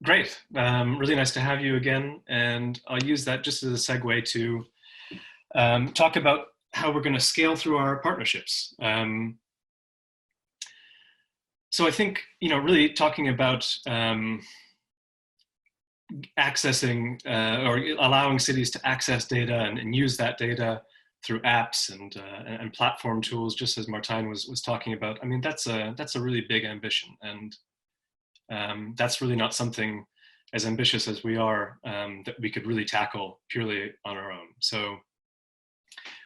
Great. Really nice to have you again. And I'll use that just as a segue to talk about how we're going to scale through our partnerships. So I think, really talking about accessing or allowing cities to access data and use that data through apps and platform tools, just as Martijn was talking about. I mean, that's a really big ambition, and that's really not something as ambitious as we are that we could really tackle purely on our own. So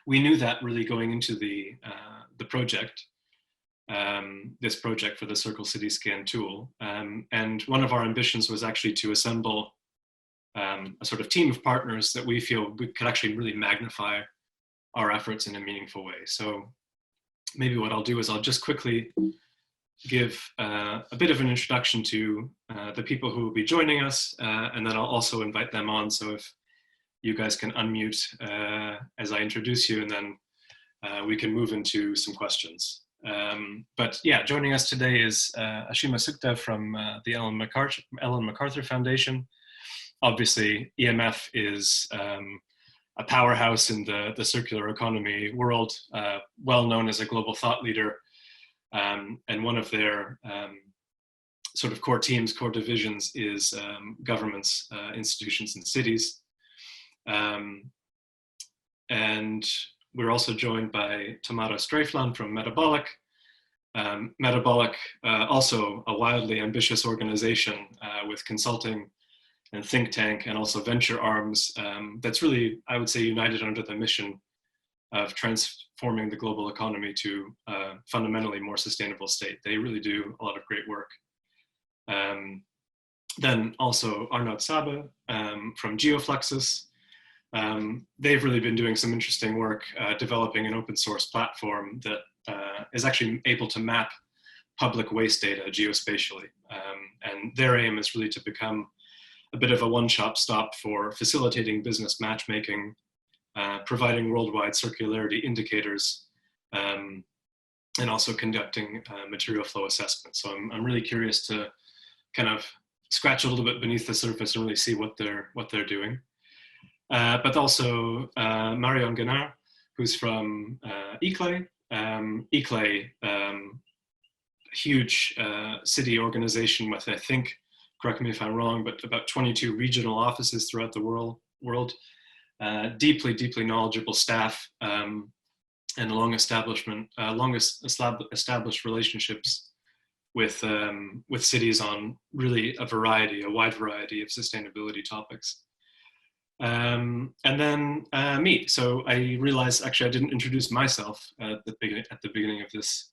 we knew that really going into the project, this project for the Circle City Scan tool. And one of our ambitions was actually to assemble a sort of team of partners that we feel we could actually really magnify our efforts in a meaningful way. So maybe what I'll do is I'll just quickly give a bit of an introduction to the people who will be joining us, and then I'll also invite them on. So if you guys can unmute as I introduce you, and then we can move into some questions. But yeah, joining us today is Ashima Sukta from the Ellen MacArthur Foundation. Obviously, EMF is a powerhouse in the circular economy world, well known as a global thought leader. And one of their sort of core teams, core divisions is governments, institutions, and cities. And we're also joined by Tamara Streifland from Metabolic. Metabolic, also a wildly ambitious organization with consulting and think tank and also venture arms that's really, I would say, united under the mission of transforming the global economy to a fundamentally more sustainable state. They really do a lot of great work. Then also Arnaud Sabe from Geofluxus. They've really been doing some interesting work developing an open source platform that is actually able to map public waste data geospatially. And their aim is really to become a bit of a one-stop stop for facilitating business matchmaking, providing worldwide circularity indicators, and also conducting material flow assessments. So I'm really curious to kind of scratch a little bit beneath the surface and really see what they're doing. But also Marion Guenard, who's from ICLEI. ICLEI, huge city organization with, I think, correct me if I'm wrong, but about 22 regional offices throughout the world. Deeply knowledgeable staff, and long established relationships with cities on really a wide variety of sustainability topics. And then me. So I realized actually I didn't introduce myself at the beginning of this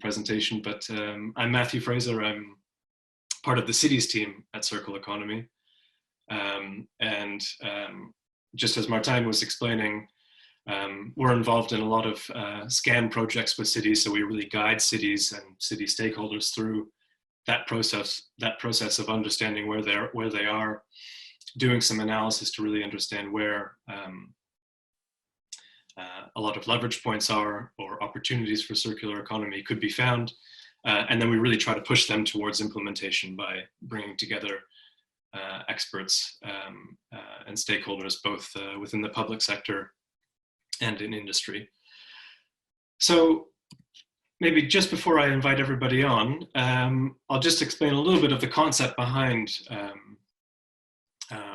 presentation, but I'm Matthew Fraser. I'm part of the cities team at Circle Economy. Just as Martijn was explaining, we're involved in a lot of scan projects with cities, so we really guide cities and city stakeholders through that process of understanding where they are, doing some analysis to really understand where a lot of leverage points are or opportunities for circular economy could be found. And then we really try to push them towards implementation by bringing together experts and stakeholders, both within the public sector and in industry. So maybe just before I invite everybody on, I'll just explain a little bit of the concept behind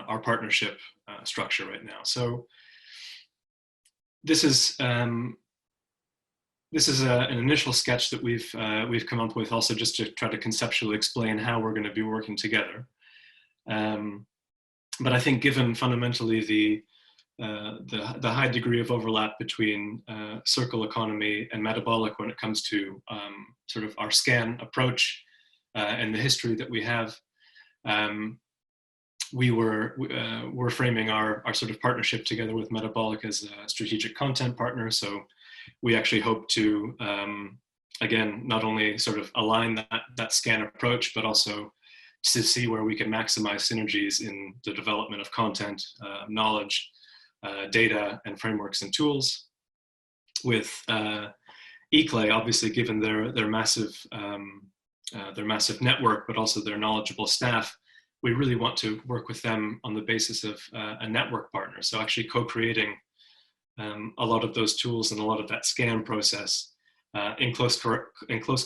our partnership structure right now. So this is an initial sketch that we've come up with, also just to try to conceptually explain how we're going to be working together. But I think, given fundamentally the high degree of overlap between circle economy and metabolic when it comes to sort of our scan approach and the history that we have, we're framing our sort of partnership together with Metabolic as a strategic content partner. So we actually hope to, again, not only sort of align that scan approach, but also to see where we can maximize synergies in the development of content, knowledge, data, and frameworks and tools. With ICLEI, obviously, given their massive their massive network, but also their knowledgeable staff, we really want to work with them on the basis of a network partner. So actually co-creating a lot of those tools and a lot of that scan process in close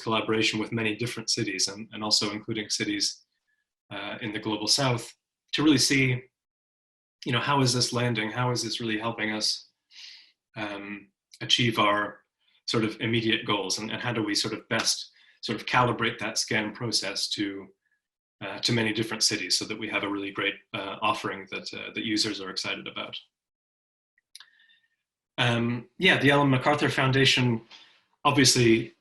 collaboration with many different cities, and also including cities in the global south, to really see, how is this landing? How is this really helping us achieve our sort of immediate goals, and how do we sort of best sort of calibrate that scan process to many different cities, so that we have a really great offering that that users are excited about. The Ellen MacArthur Foundation, obviously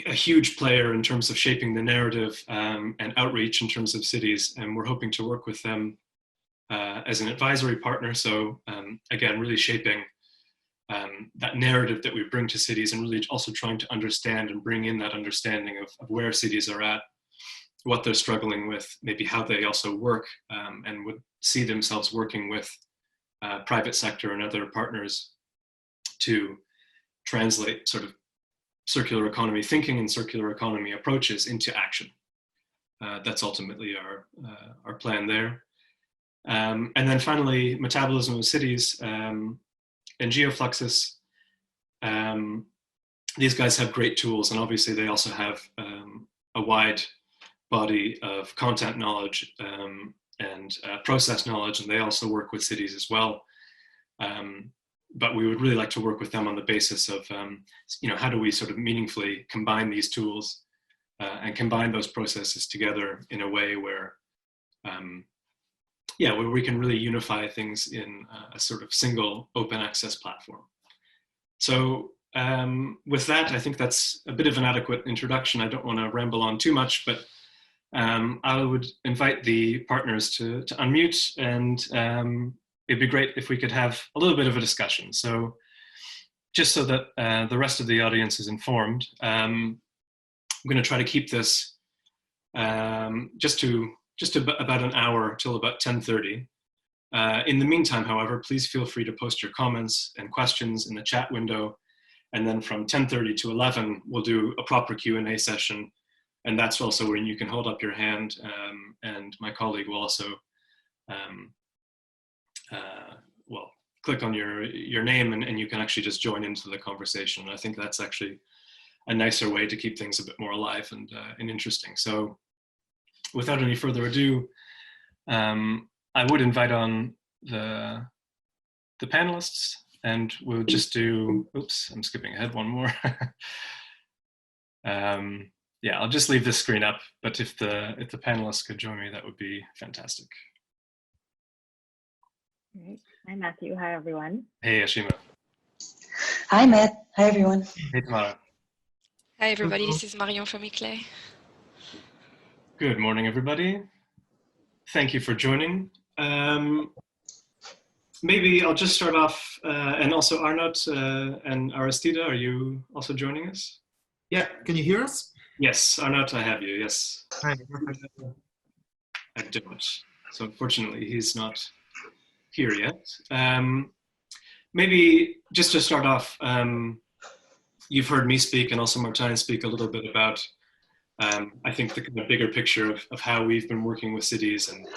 a huge player in terms of shaping the narrative and outreach in terms of cities, and we're hoping to work with them as an advisory partner. So again, really shaping that narrative that we bring to cities, and really also trying to understand and bring in that understanding of where cities are at, what they're struggling with, maybe how they also work, and would see themselves working with private sector and other partners to translate sort of circular economy thinking and circular economy approaches into action. That's ultimately our plan there. And then finally, Metabolism of Cities and Geofluxus. These guys have great tools, and obviously they also have a wide body of content knowledge and process knowledge, and they also work with cities as well. But we would really like to work with them on the basis of, how do we sort of meaningfully combine these tools and combine those processes together in a way where, where we can really unify things in a sort of single open access platform. So with that, I think that's a bit of an adequate introduction. I don't want to ramble on too much, but I would invite the partners to unmute, and it'd be great if we could have a little bit of a discussion. So just so that the rest of the audience is informed, I'm going to try to keep this just about an hour till about 10:30. In the meantime, however, please feel free to post your comments and questions in the chat window. And then from 10:30 to 11, we'll do a proper Q&A session. And that's also when you can hold up your hand, and my colleague will also click on your name, and you can actually just join into the conversation. And I think that's actually a nicer way to keep things a bit more alive and interesting. So without any further ado, I would invite on the panelists, and we'll just do, oops, I'm skipping ahead one more. I'll just leave this screen up, but if the panelists could join me, that would be fantastic. Great. Hi, Matthew. Hi, everyone. Hey, Ashima. Hi, Matt. Hi, everyone. Hey, Tamara. Hi, everybody. This is Marion from ICLEI. Good morning, everybody. Thank you for joining. Maybe I'll just start off, and also Arnaud and Aristida, are you also joining us? Yeah, can you hear us? Yes, Arnaud, I have you, yes. Hi. I don't. So unfortunately, he's not here yet. Maybe just to start off, you've heard me speak and also Martijn speak a little bit about, I think, the kind of bigger picture of how we've been working with cities and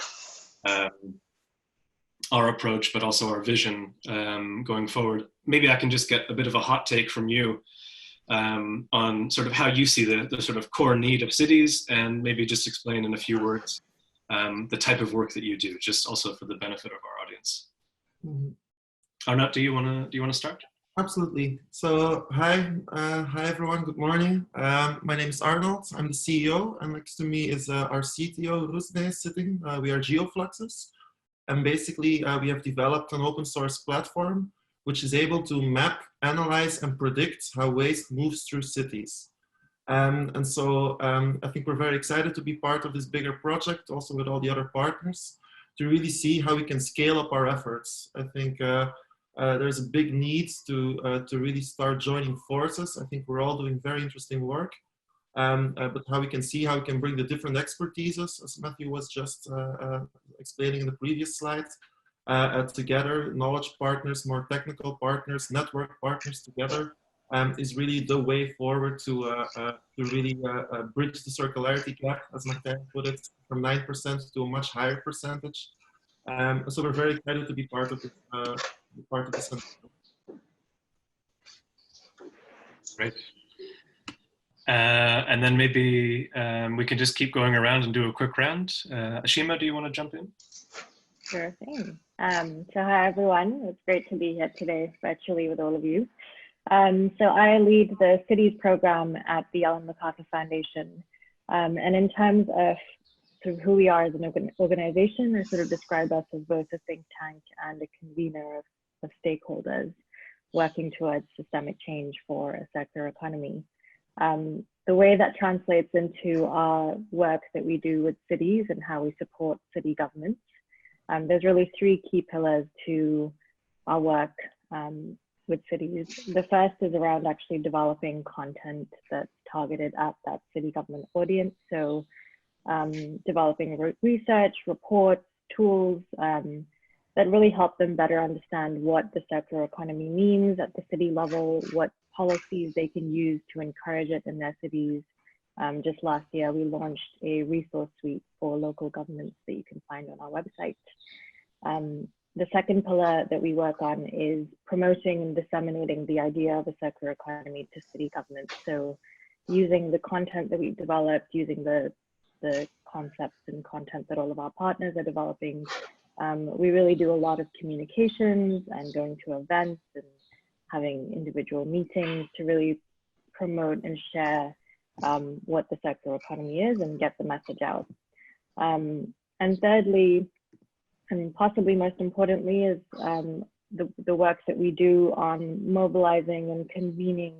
our approach, but also our vision going forward. Maybe I can just get a bit of a hot take from you on sort of how you see the sort of core need of cities, and maybe just explain in a few words the type of work that you do, just also for the benefit of our audience. Mm-hmm. Arnaud, do you want to start? Absolutely. So hi everyone. Good morning. My name is Arnold. I'm the CEO, and next to me is our CTO, Rusne, sitting. We are Geofluxus, and basically we have developed an open source platform which is able to map, analyze, and predict how waste moves through cities. And so I think we're very excited to be part of this bigger project, also with all the other partners, to really see how we can scale up our efforts. I think there's a big need to really start joining forces. I think we're all doing very interesting work, but how we can see how we can bring the different expertises, as Matthew was just explaining in the previous slides, together, knowledge partners, more technical partners, network partners together, is really the way forward to really bridge the circularity gap, as MacArthur put it, from 9% to a much higher percentage. So we're very excited to be part of this. Great. And then maybe we can just keep going around and do a quick round. Ashima, do you want to jump in? Sure thing. So hi everyone, it's great to be here today virtually with all of you. So I lead the Cities program at the MacArthur Foundation. And in terms of sort of who we are as an organization, I sort of describe us as both a think tank and a convener of stakeholders working towards systemic change for a circular economy. The way that translates into our work that we do with cities and how we support city governments, there's really three key pillars to our work with cities. The first is around actually developing content that's targeted at that city government audience. So developing research, reports, tools that really help them better understand what the circular economy means at the city level, what policies they can use to encourage it in their cities. Just last year, we launched a resource suite for local governments that you can find on our website. The second pillar that we work on is promoting and disseminating the idea of a circular economy to city governments. So using the content that we developed, using the concepts and content that all of our partners are developing, we really do a lot of communications and going to events and having individual meetings to really promote and share what the circular economy is and get the message out. And thirdly, and possibly most importantly, is the work that we do on mobilizing and convening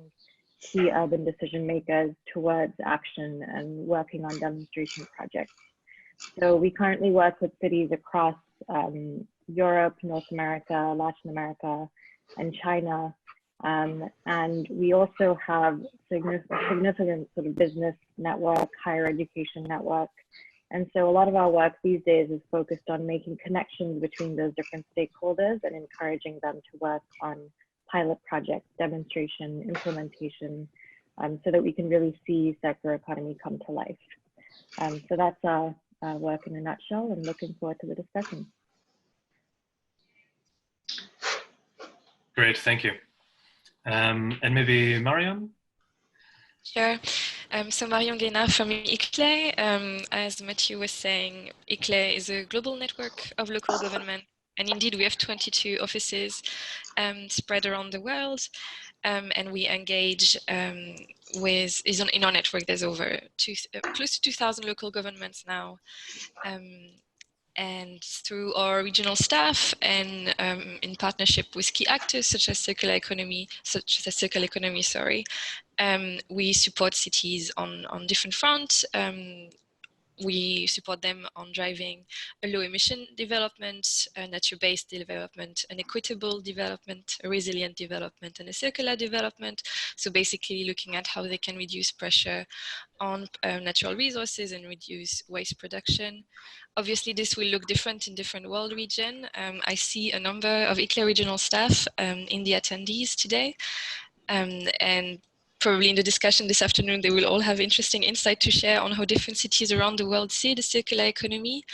key urban decision makers towards action and working on demonstration projects. So we currently work with cities across Europe, North America, Latin America, and China. And we also have a significant sort of business network, higher education network. And so a lot of our work these days is focused on making connections between those different stakeholders and encouraging them to work on pilot projects, demonstration, implementation, so that we can really see circular economy come to life. So that's our work in a nutshell, and looking forward to the discussion. Great, thank you. And maybe Marion? Sure. So Marion Guénard from ICLEI. As Matthew was saying, ICLEI is a global network of local government. And indeed, we have 22 offices spread around the world. And we engage in our network, there's over close to 2,000 local governments now. And through our regional staff and in partnership with key actors such as circular economy, we support cities on different fronts. We support them on driving a low emission development, a nature-based development, an equitable development, a resilient development, and a circular development. So basically looking at how they can reduce pressure on natural resources and reduce waste production. Obviously, this will look different in different world regions. I see a number of ICLEI regional staff in the attendees today. And probably in the discussion this afternoon, they will all have interesting insight to share on how different cities around the world see the circular economy.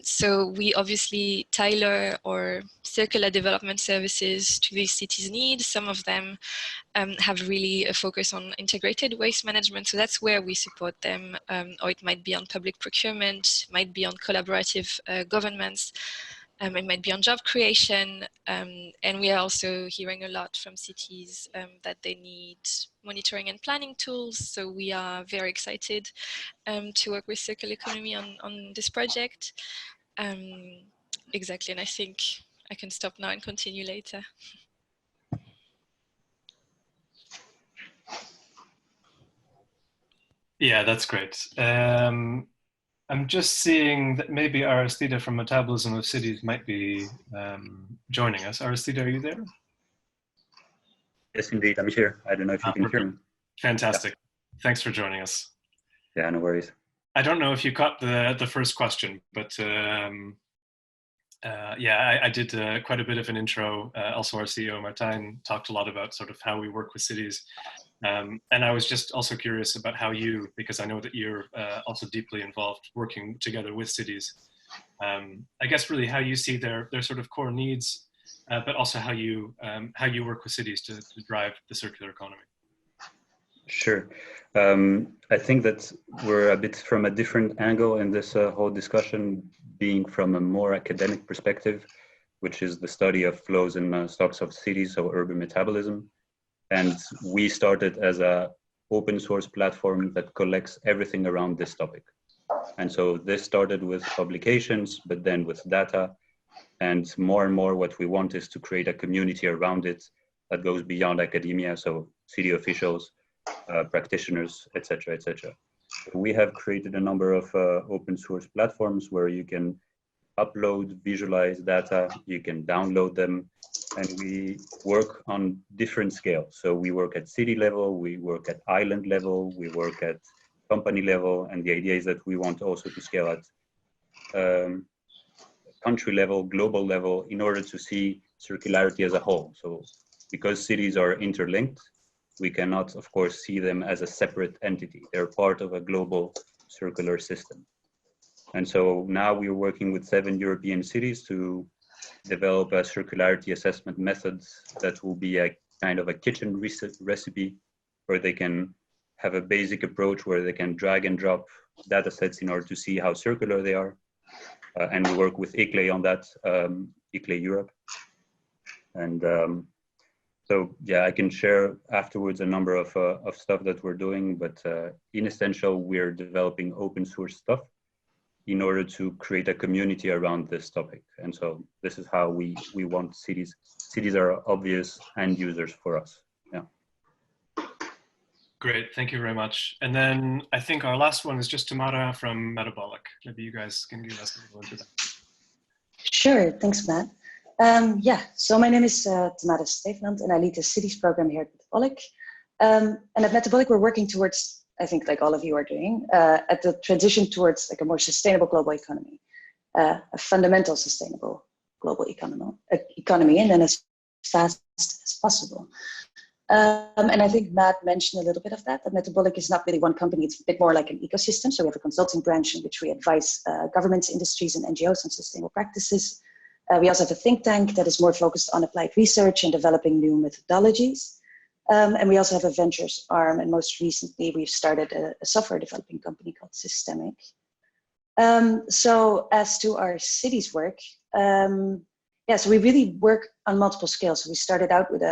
So we obviously tailor our circular development services to these cities' needs. Some of them have really a focus on integrated waste management. So that's where we support them, or it might be on public procurement, might be on collaborative governments. It might be on job creation, and we are also hearing a lot from cities that they need monitoring and planning tools. So we are very excited to work with Circular Economy on this project. Exactly, and I think I can stop now and continue later. Yeah, that's great. I'm just seeing that maybe Aristida from Metabolism of Cities might be joining us. Aristida, are you there? Yes, indeed, I'm here. I don't know if you can hear me. Fantastic. Yeah. Thanks for joining us. Yeah, no worries. I don't know if you caught the first question, but Yeah, I did quite a bit of an intro. Also, our CEO, Martijn, talked a lot about sort of how we work with cities. And I was just also curious about how you, because I know that you're also deeply involved working together with cities. I guess really how you see their sort of core needs, but also how you work with cities to drive the circular economy. Sure. I think that we're a bit from a different angle in this whole discussion, being from a more academic perspective, which is the study of flows and stocks of cities, so urban metabolism. And we started as a open source platform that collects everything around this topic. And so this started with publications, but then with data. And more what we want is to create a community around it that goes beyond academia, so city officials, practitioners, etc., etc. We have created a number of open source platforms where you can upload, visualize data, you can download them, and we work on different scales. So we work at city level, we work at island level, we work at company level, and the idea is that we want also to scale at country level, global level, in order to see circularity as a whole. So because cities are interlinked, we cannot, of course, see them as a separate entity. They're part of a global circular system. And so now we're working with 7 European cities to develop a circularity assessment methods that will be a kind of a kitchen recipe where they can have a basic approach where they can drag and drop data sets in order to see how circular they are. And we work with ICLEI on that, ICLEI Europe. And so yeah, I can share afterwards a number of stuff that we're doing, but in essential, we're developing open source stuff in order to create a community around this topic. And so this is how we want cities. Cities are obvious end users for us. Yeah. Great, thank you very much. And then I think our last one is just Tamara from Metabolic. Maybe you guys can give us a little introduction. Sure, thanks, Matt. Yeah, so my name is Tamara Stevenand, and I lead the cities program here at Metabolic. And at Metabolic, we're working towards, I think like all of you are doing, at the transition towards like a more sustainable global economy, a fundamental sustainable global economy, and then as fast as possible. And I think Matt mentioned a little bit of that Metabolic is not really one company, it's a bit more like an ecosystem. So we have a consulting branch in which we advise governments, industries, and NGOs on sustainable practices. We also have a think tank that is more focused on applied research and developing new methodologies. And we also have a ventures arm, and most recently we've started a software developing company called Systemic. So as to our cities work, yeah, so we really work on multiple scales. So we started out with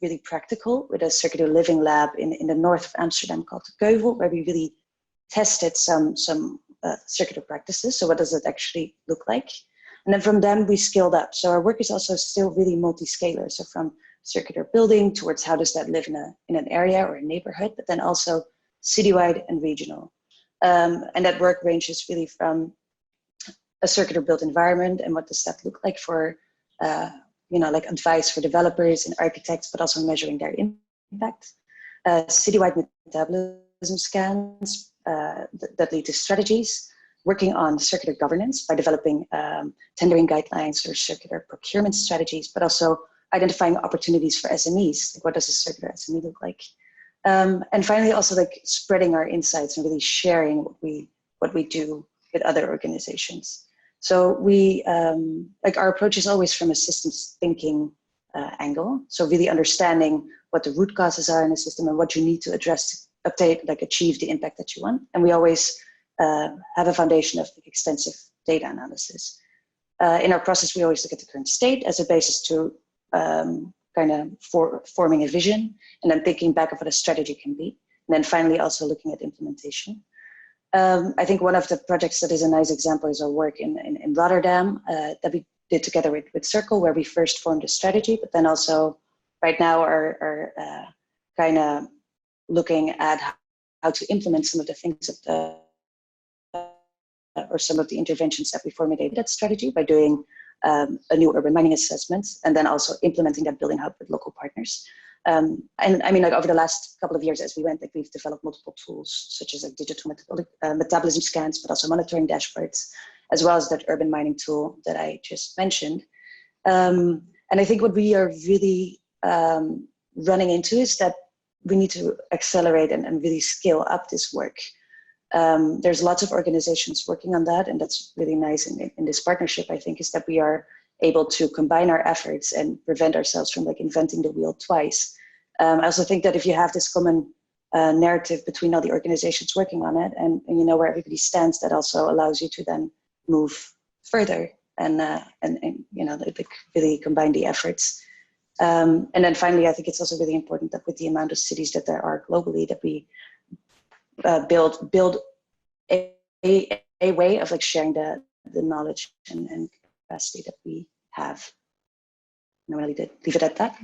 really practical, with a circular living lab in the north of Amsterdam called Geofluxus, where we really tested some circular practices. So what does it actually look like? And then from them we scaled up. So our work is also still really multi-scalar. So from circular building towards how does that live in an area or a neighborhood, but then also citywide and regional. And that work ranges really from a circular built environment and what does that look like for, like advice for developers and architects, but also measuring their impact. Citywide metabolism scans that lead to strategies, working on circular governance by developing tendering guidelines or circular procurement strategies, but also identifying opportunities for SMEs. Like what does a circular SME look like? And finally, also like spreading our insights and really sharing what we do with other organizations. So we, our approach is always from a systems thinking angle. So really understanding what the root causes are in a system and what you need to address to achieve the impact that you want. And we always have a foundation of extensive data analysis. In our process, we always look at the current state as a basis to forming a vision and then thinking back of what a strategy can be. And then finally also looking at implementation. I think one of the projects that is a nice example is our work in Rotterdam that we did together with Circle, where we first formed a strategy, but then also right now are kind of looking at how to implement some of the things or some of the interventions that we formulated that strategy by doing a new urban mining assessment and then also implementing that building hub with local partners. And I mean, like over the last couple of years as we went, like we've developed multiple tools such as like digital metabolism scans, but also monitoring dashboards. as well as that urban mining tool that I just mentioned. And I think what we are really running into is that we need to accelerate and really scale up this work. There's lots of organizations working on that, and that's really nice in this partnership, I think, is that we are able to combine our efforts and prevent ourselves from like inventing the wheel twice. I also think that if you have this common narrative between all the organizations working on it, and you know where everybody stands, that also allows you to then move further and you know, like really combine the efforts. And then finally, I think it's also really important that with the amount of cities that there are globally, that we build a way of like sharing the knowledge and capacity that we have. And I'll leave it at that.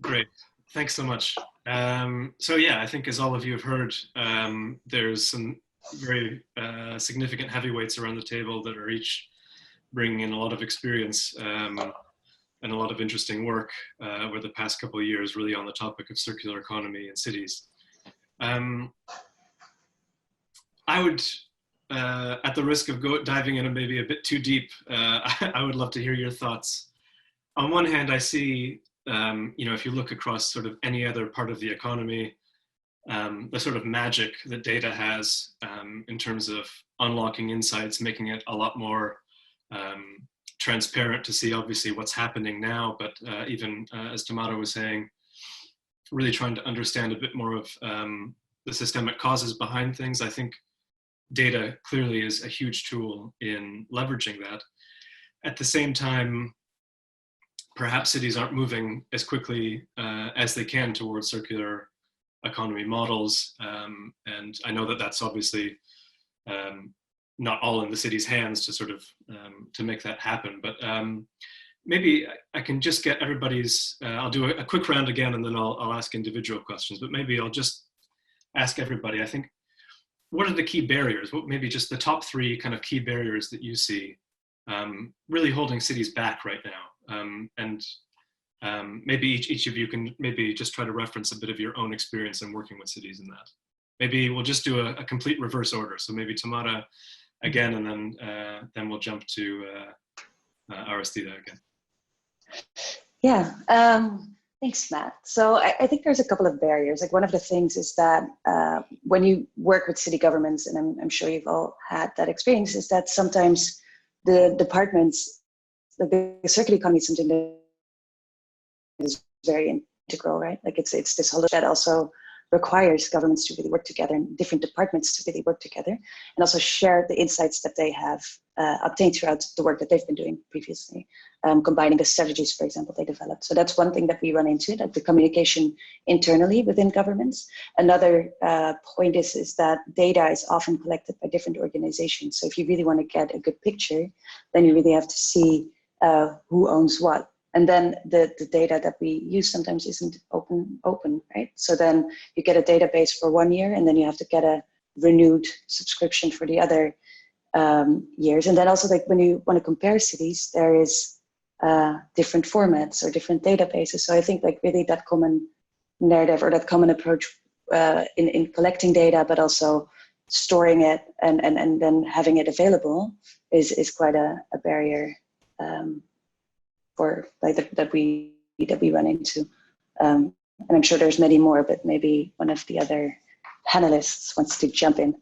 Great, thanks so much. So yeah, I think as all of you have heard, there's some very significant heavyweights around the table that are each bringing in a lot of experience and a lot of interesting work over the past couple of years, really on the topic of circular economy in cities. I would, at the risk of diving in maybe a bit too deep, I would love to hear your thoughts. On one hand, I see, you know, if you look across sort of any other part of the economy, the sort of magic that data has in terms of unlocking insights, making it a lot more transparent to see obviously what's happening now, but even as Tamara was saying, really trying to understand a bit more of the systemic causes behind things. I think data clearly is a huge tool in leveraging that. At the same time, perhaps cities aren't moving as quickly as they can towards circular economy models. And I know that that's obviously not all in the city's hands to sort of, to make that happen. But maybe I can just get everybody's, I'll do a quick round again and then I'll ask individual questions, but maybe I'll just ask everybody, I think, what are the key barriers? What maybe just the top three kind of key barriers that you see really holding cities back right now? Maybe each of you can maybe just try to reference a bit of your own experience in working with cities in that. Maybe we'll just do a complete reverse order. So maybe Tamara again, and then we'll jump to Aristida again. Yeah, thanks, Matt. So I think there's a couple of barriers. Like one of the things is that when you work with city governments, and I'm sure you've all had that experience, is that sometimes the departments, the circular economy is something that is very integral, right? Like it's this whole that also requires governments to really work together and different departments to really work together and also share the insights that they have obtained throughout the work that they've been doing previously, combining the strategies, for example, they developed. So that's one thing that we run into, that the communication internally within governments. Another point is that data is often collected by different organizations. So if you really want to get a good picture, then you really have to see who owns what. And then the data that we use sometimes isn't open, right? So then you get a database for 1 year and then you have to get a renewed subscription for the other years. And then also like when you want to compare cities, there is different formats or different databases. So I think like really that common narrative or that common approach in collecting data, but also storing it and then having it available is quite a barrier for like that we run into, and I'm sure there's many more, but maybe one of the other panelists wants to jump in.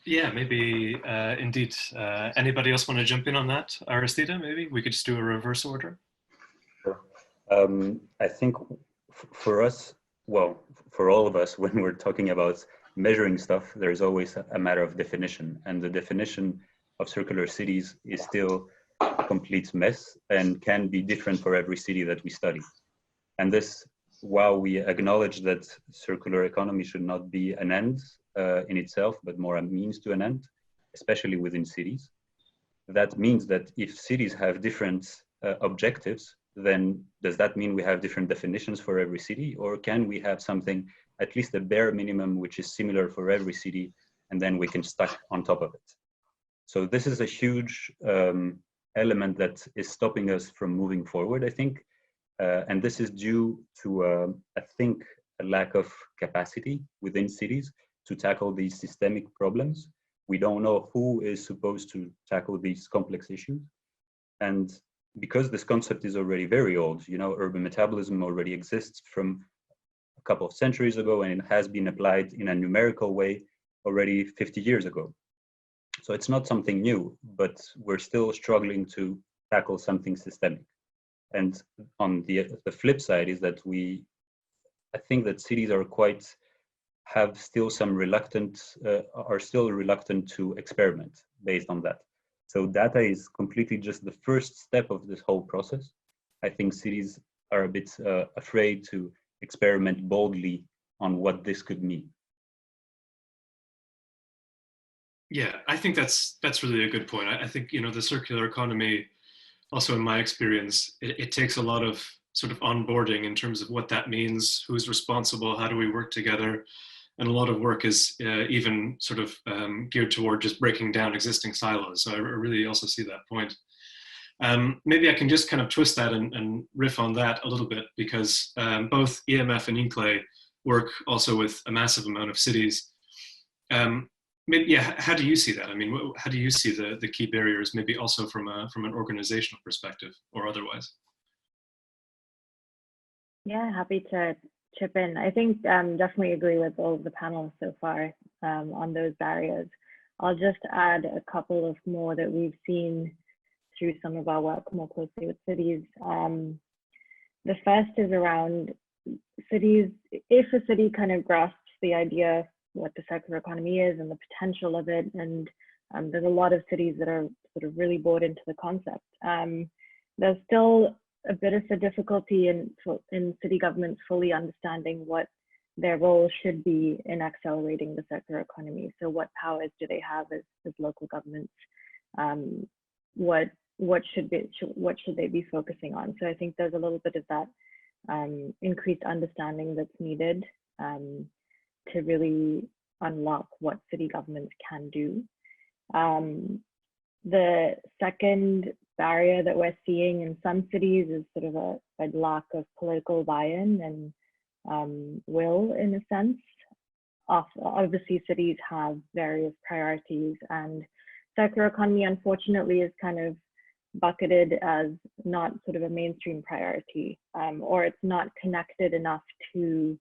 Yeah, maybe indeed. Anybody else want to jump in on that? Aristida, maybe we could just do a reverse order. Sure. I think for us, well, for all of us, when we're talking about measuring stuff, there's always a matter of definition, and the definition of circular cities is still a complete mess and can be different for every city that we study. And this, while we acknowledge that circular economy should not be an end in itself, but more a means to an end, especially within cities, that means that if cities have different objectives, then does that mean we have different definitions for every city, or can we have something, at least a bare minimum, which is similar for every city, and then we can stack on top of it? So this is a huge element that is stopping us from moving forward, I think. And this is due to, I think, a lack of capacity within cities to tackle these systemic problems. We don't know who is supposed to tackle these complex issues. And because this concept is already very old, you know, urban metabolism already exists from a couple of centuries ago, and it has been applied in a numerical way already 50 years ago. So it's not something new, but we're still struggling to tackle something systemic. And on the flip side is that I think that cities are have still some are still reluctant to experiment based on that. So data is completely just the first step of this whole process. I think cities are a bit afraid to experiment boldly on what this could mean. Yeah, I think that's really a good point. I think, you know, the circular economy, also in my experience, it takes a lot of sort of onboarding in terms of what that means, who's responsible, how do we work together, and a lot of work is even sort of geared toward just breaking down existing silos. So I really also see that point. Maybe I can just kind of twist that and riff on that a little bit, because both EMF and ICLEI work also with a massive amount of cities. Maybe, yeah, how do you see that? I mean, how do you see the key barriers, maybe also from an organizational perspective or otherwise? Yeah, happy to chip in. I think definitely agree with all of the panels so far on those barriers. I'll just add a couple of more that we've seen through some of our work more closely with cities. The first is around cities. If a city kind of grasps the idea what the circular economy is and the potential of it, and there's a lot of cities that are sort of really bought into the concept. There's still a bit of a difficulty in city governments fully understanding what their role should be in accelerating the circular economy. So what powers do they have as local governments? What should they be focusing on? So I think there's a little bit of that increased understanding that's needed to really unlock what city governments can do. The second barrier that we're seeing in some cities is sort of a lack of political buy-in and will, in a sense. Obviously, cities have various priorities, and circular economy, unfortunately, is kind of bucketed as not sort of a mainstream priority, or it's not connected enough to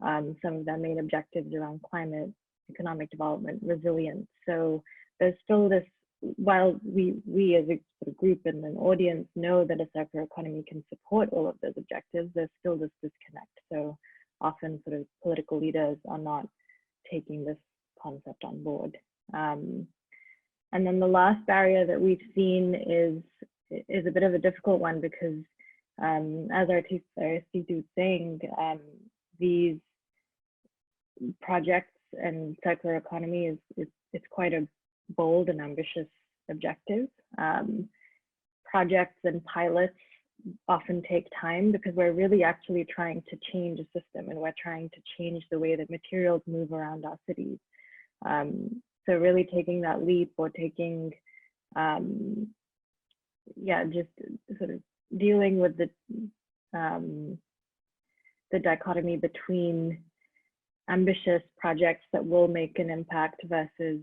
some of their main objectives around climate, economic development, resilience. So there's still this, while we as a sort of group and an audience know that a circular economy can support all of those objectives, there's still this disconnect. So often sort of political leaders are not taking this concept on board. And then the last barrier that we've seen is a bit of a difficult one, because as our speaker was saying, these projects and circular economy it's quite a bold and ambitious objective. Projects and pilots often take time because we're really actually trying to change a system, and we're trying to change the way that materials move around our cities. So really taking that leap, or taking, just sort of dealing with the dichotomy between ambitious projects that will make an impact versus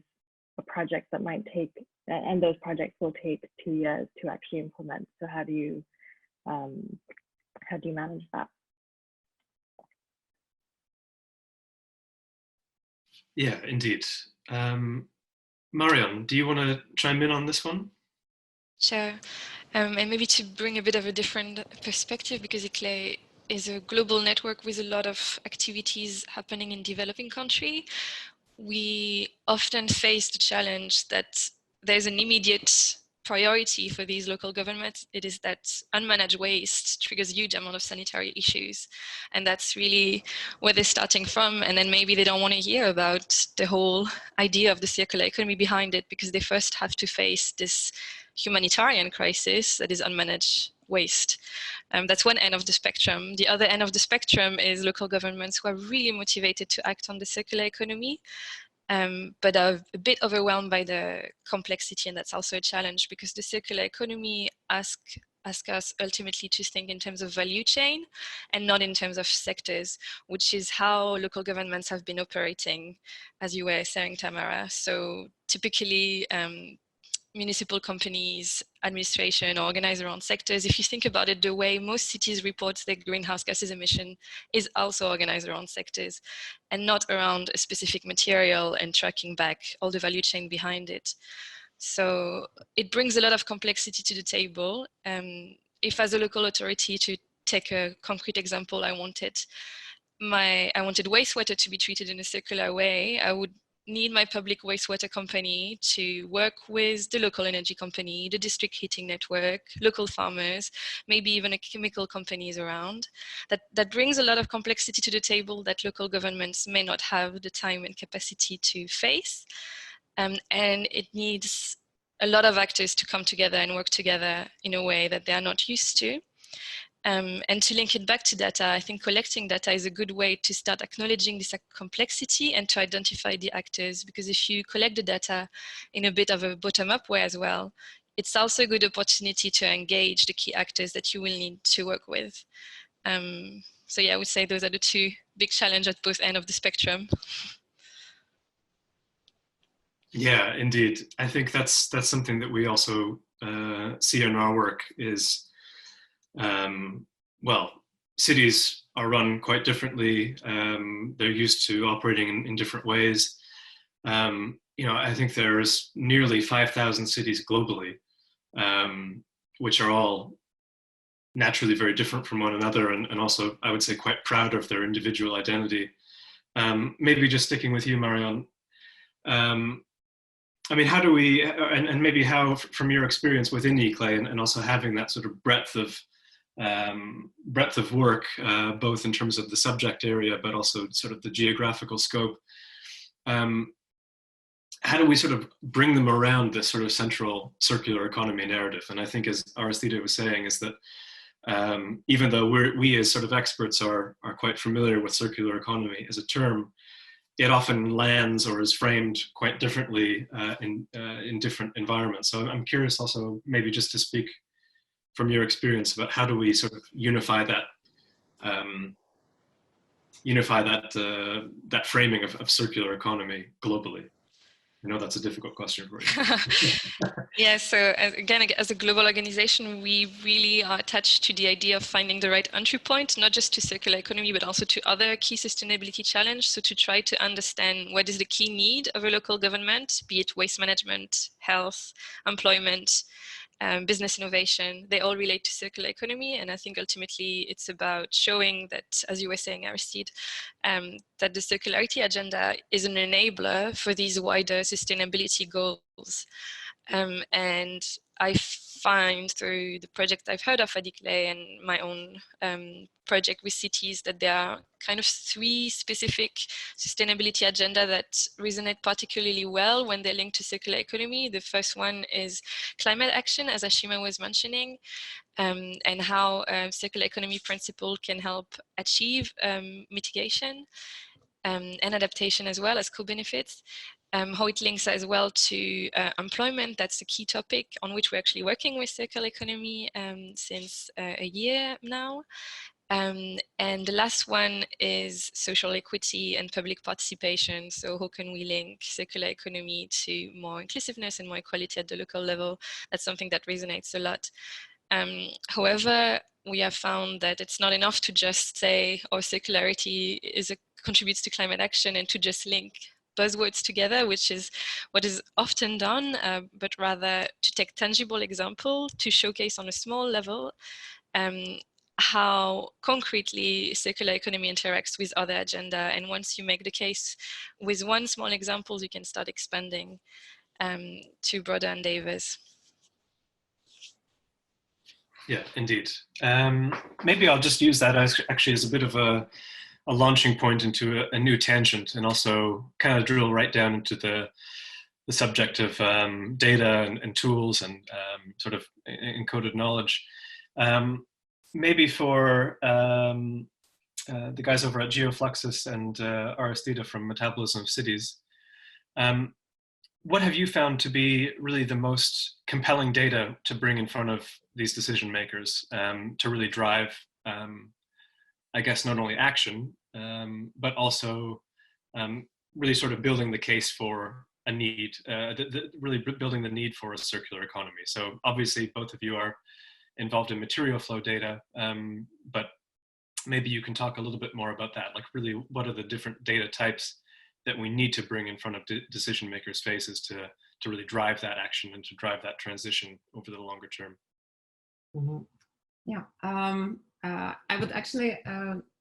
a project that might take, and those projects will take 2 years to actually implement. So how do you manage that? Yeah, indeed. Marion, do you want to chime in on this one? Sure. And maybe to bring a bit of a different perspective, because ICLEI is a global network with a lot of activities happening in developing countries, we often face the challenge that there's an immediate priority for these local governments. It is that unmanaged waste triggers a huge amount of sanitary issues. And that's really where they're starting from. And then maybe they don't want to hear about the whole idea of the circular economy behind it, because they first have to face this humanitarian crisis that is unmanaged waste. That's one end of the spectrum. The other end of the spectrum is local governments who are really motivated to act on the circular economy, but are a bit overwhelmed by the complexity, and that's also a challenge because the circular economy asks ask us ultimately to think in terms of value chain and not in terms of sectors, which is how local governments have been operating, as you were saying, Tamara. So typically, municipal companies, administration are organized around sectors. If you think about it, the way most cities report their greenhouse gases emission is also organized around sectors and not around a specific material and tracking back all the value chain behind it. So it brings a lot of complexity to the table. If as a local authority, to take a concrete example, I wanted wastewater to be treated in a circular way, I would need my public wastewater company to work with the local energy company, the district heating network, local farmers, maybe even a chemical companies around. That brings a lot of complexity to the table that local governments may not have the time and capacity to face. And it needs a lot of actors to come together and work together in a way that they are not used to. And to link it back to data, I think collecting data is a good way to start acknowledging this complexity and to identify the actors, because if you collect the data in a bit of a bottom-up way as well, it's also a good opportunity to engage the key actors that you will need to work with. So yeah, I would say those are the two big challenges at both ends of the spectrum. Yeah, indeed. I think that's something that we also see in our work is, well, cities are run quite differently. They're used to operating in different ways. You know, I think there's nearly 5,000 cities globally, which are all naturally very different from one another, and also, I would say, quite proud of their individual identity. Maybe just sticking with you, Marion, I mean, how do we, and maybe how, from your experience within ICLEI and also having that sort of breadth of work, both in terms of the subject area, but also sort of the geographical scope, how do we sort of bring them around this sort of central circular economy narrative? And I think, as Aristide was saying, is that even though we as sort of experts are quite familiar with circular economy as a term, it often lands or is framed quite differently in different environments. So I'm curious also maybe just to speak from your experience about how do we sort of unify that that framing of circular economy globally. I know that's a difficult question for you. Yeah, so again, as a global organization, we really are attached to the idea of finding the right entry point, not just to circular economy, but also to other key sustainability challenges. So to try to understand what is the key need of a local government, be it waste management, health, employment, business innovation, they all relate to circular economy. And I think ultimately it's about showing that, as you were saying, Aristide, that the circularity agenda is an enabler for these wider sustainability goals. And I find through the project I've heard of at ICLEI and my own project with cities that there are kind of three specific sustainability agenda that resonate particularly well when they're linked to circular economy. The first one is climate action, as Ashima was mentioning, and how circular economy principle can help achieve mitigation and adaptation as well as co-benefits. How it links as well to employment. That's a key topic on which we're actually working with circular economy since a year now. And the last one is social equity and public participation. So how can we link circular economy to more inclusiveness and more equality at the local level? That's something that resonates a lot. However, we have found that it's not enough to just say, oh, circularity contributes to climate action and to just link buzzwords together, which is what is often done, but rather to take tangible example to showcase on a small level how concretely circular economy interacts with other agenda. And once you make the case with one small example, you can start expanding to broader endeavors. Yeah, indeed. Maybe I'll just use that as actually as a bit of a launching point into a new tangent, and also kind of drill right down into the subject of data and tools and sort of encoded knowledge. Maybe for the guys over at Geofluxus and Aristide from Metabolism of Cities, what have you found to be really the most compelling data to bring in front of these decision makers to really drive, I guess, not only action, but also really sort of building the case for a need, really building the need for a circular economy. So obviously both of you are involved in material flow data, but maybe you can talk a little bit more about that. Like really, what are the different data types that we need to bring in front of decision makers' faces to really drive that action and to drive that transition over the longer term? Mm-hmm. Yeah, I would actually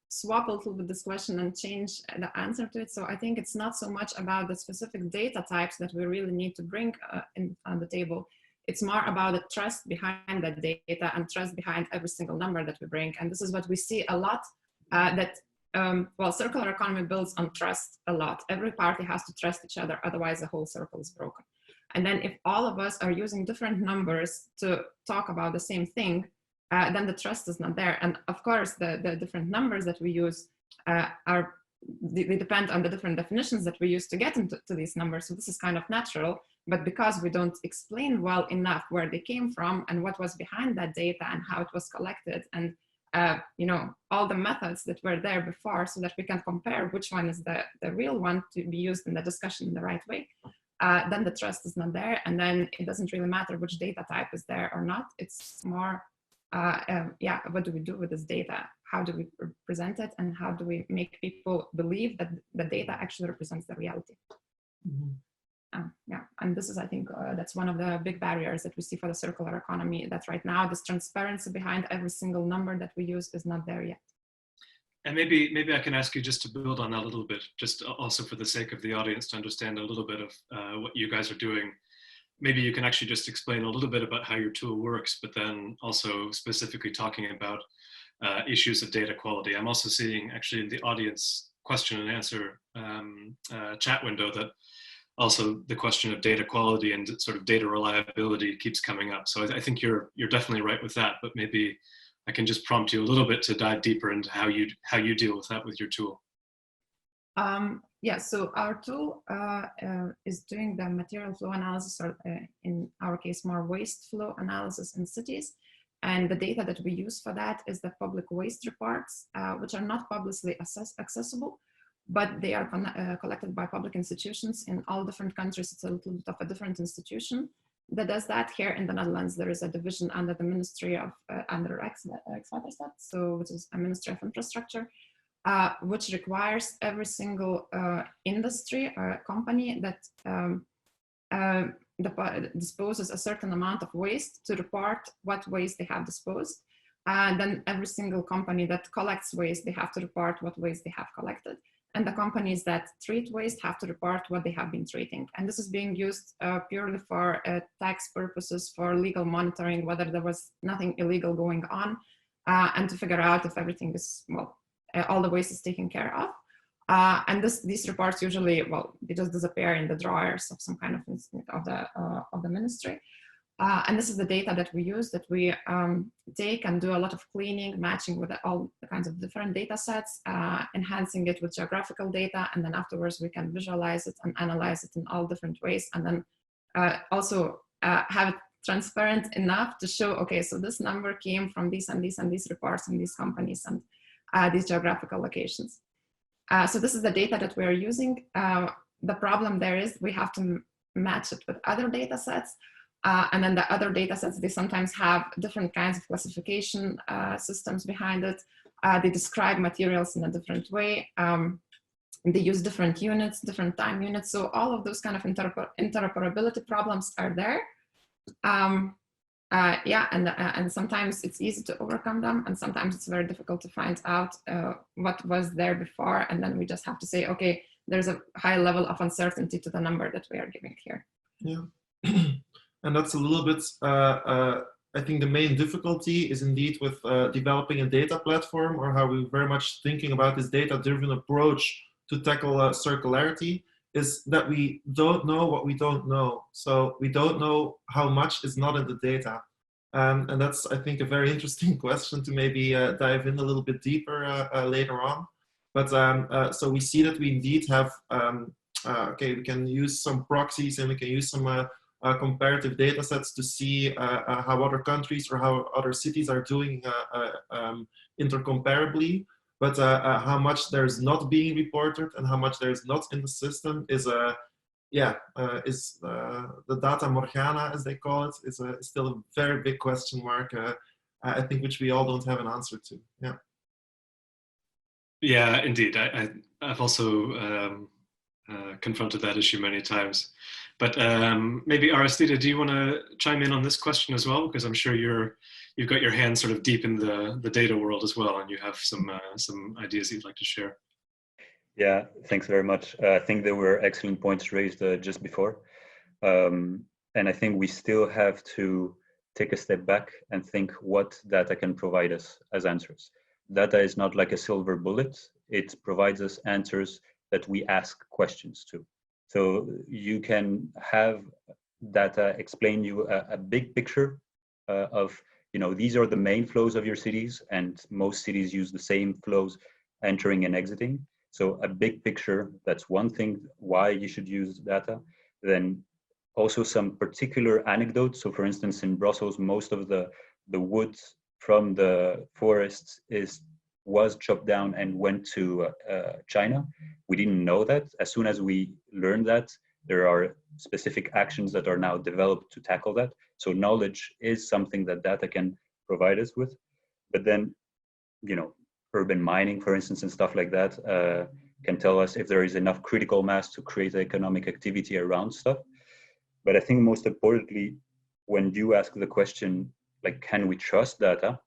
swap a little bit this question and change the answer to it. So I think it's not so much about the specific data types that we really need to bring on the table. It's more about the trust behind that data and trust behind every single number that we bring. And this is what we see a lot, well, circular economy builds on trust a lot. Every party has to trust each other, otherwise the whole circle is broken. And then if all of us are using different numbers to talk about the same thing, then the trust is not there. And of course, the different numbers that we use they depend on the different definitions that we use to get into these numbers. So this is kind of natural, but because we don't explain well enough where they came from and what was behind that data and how it was collected, and you know, all the methods that were there before, so that we can compare which one is the real one to be used in the discussion in the right way, then the trust is not there. And then it doesn't really matter which data type is there or not. It's more, yeah, what do we do with this data? How do we present it? And how do we make people believe that the data actually represents the reality? Mm-hmm. Yeah, and this is, I think, that's one of the big barriers that we see for the circular economy, that right now this transparency behind every single number that we use is not there yet. And maybe I can ask you just to build on that a little bit, just also for the sake of the audience to understand a little bit of what you guys are doing. Maybe you can actually just explain a little bit about how your tool works, but then also specifically talking about issues of data quality. I'm also seeing actually in the audience question and answer chat window that also the question of data quality and sort of data reliability keeps coming up. So I think you're definitely right with that, but maybe I can just prompt you a little bit to dive deeper into how you deal with that with your tool. Yeah, so our tool is doing the material flow analysis, or in our case, more waste flow analysis in cities. And the data that we use for that is the public waste reports, which are not publicly accessible, but they are collected by public institutions in all different countries. It's a little bit of a different institution that does that. Here in the Netherlands, there is a division under the Ministry of, under Rijkswaterstaat, so which is a Ministry of Infrastructure, which requires every single industry or company that disposes a certain amount of waste to report what waste they have disposed. And then every single company that collects waste, they have to report what waste they have collected. And the companies that treat waste have to report what they have been treating. And this is being used purely for tax purposes, for legal monitoring, whether there was nothing illegal going on, and to figure out if everything is, well, all the waste is taken care of. And these reports usually, well, they just disappear in the drawers of some kind of the ministry. And this is the data that we use, that we take and do a lot of cleaning, matching with all the kinds of different data sets, enhancing it with geographical data, and then afterwards we can visualize it and analyze it in all different ways, and then also have it transparent enough to show, okay, so this number came from these and these and these reports and these companies and these geographical locations. So this is the data that we're using. The problem there is we have to match it with other data sets. And then the other data sets, they sometimes have different kinds of classification systems behind it. They describe materials in a different way. They use different units, different time units. So all of those kind of interoperability problems are there. Yeah, and sometimes it's easy to overcome them, and sometimes it's very difficult to find out what was there before. And then we just have to say, okay, there's a high level of uncertainty to the number that we are giving here. Yeah. And that's a little bit, I think the main difficulty is indeed with developing a data platform, or how we're very much thinking about this data-driven approach to tackle circularity, is that we don't know what we don't know. So we don't know how much is not in the data. And that's, I think, a very interesting question to maybe dive in a little bit deeper later on. But so we see that we indeed have, okay, we can use some proxies and we can use some comparative data sets to see how other countries or how other cities are doing intercomparably. But how much there's not being reported and how much there's not in the system is the data morgana, as they call it, is still a very big question mark. I think which we all don't have an answer to. Yeah. Yeah, indeed. I've also confronted that issue many times. But maybe Aristida, do you want to chime in on this question as well? Because I'm sure you've got your hands sort of deep in the data world as well, and you have some ideas you'd like to share. Yeah, thanks very much. I think there were excellent points raised just before. And I think we still have to take a step back and think what data can provide us as answers. Data is not like a silver bullet. It provides us answers that we ask questions to. So you can have data explain you a big picture of, these are the main flows of your cities, and most cities use the same flows entering and exiting. So a big picture, that's one thing, why you should use data. Then also some particular anecdotes. So for instance, in Brussels, most of the wood from the forests was chopped down and went to China. We didn't know that. As soon as we learned that, there are specific actions that are now developed to tackle that. So knowledge is something that data can provide us with. But then, urban mining, for instance, and stuff like that can tell us if there is enough critical mass to create economic activity around stuff. But I think most importantly, when you ask the question, like, can we trust data?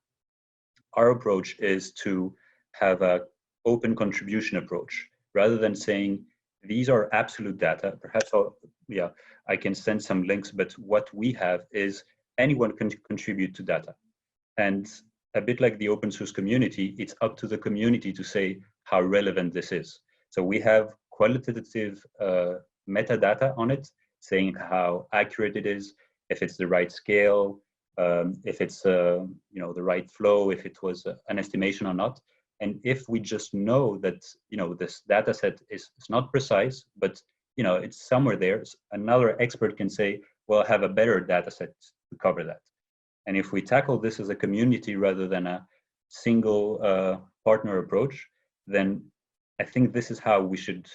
Our approach is to have an open contribution approach, rather than saying these are absolute data. Perhaps I can send some links, but what we have is anyone can contribute to data. And a bit like the open source community, it's up to the community to say how relevant this is. So we have qualitative metadata on it, saying how accurate it is, if it's the right scale, if it's the right flow, if it was an estimation or not. And if we just know that this data set is not precise, but it's somewhere there, another expert can say, well, I have a better data set to cover that. And if we tackle this as a community rather than a single partner approach, then I think this is how we should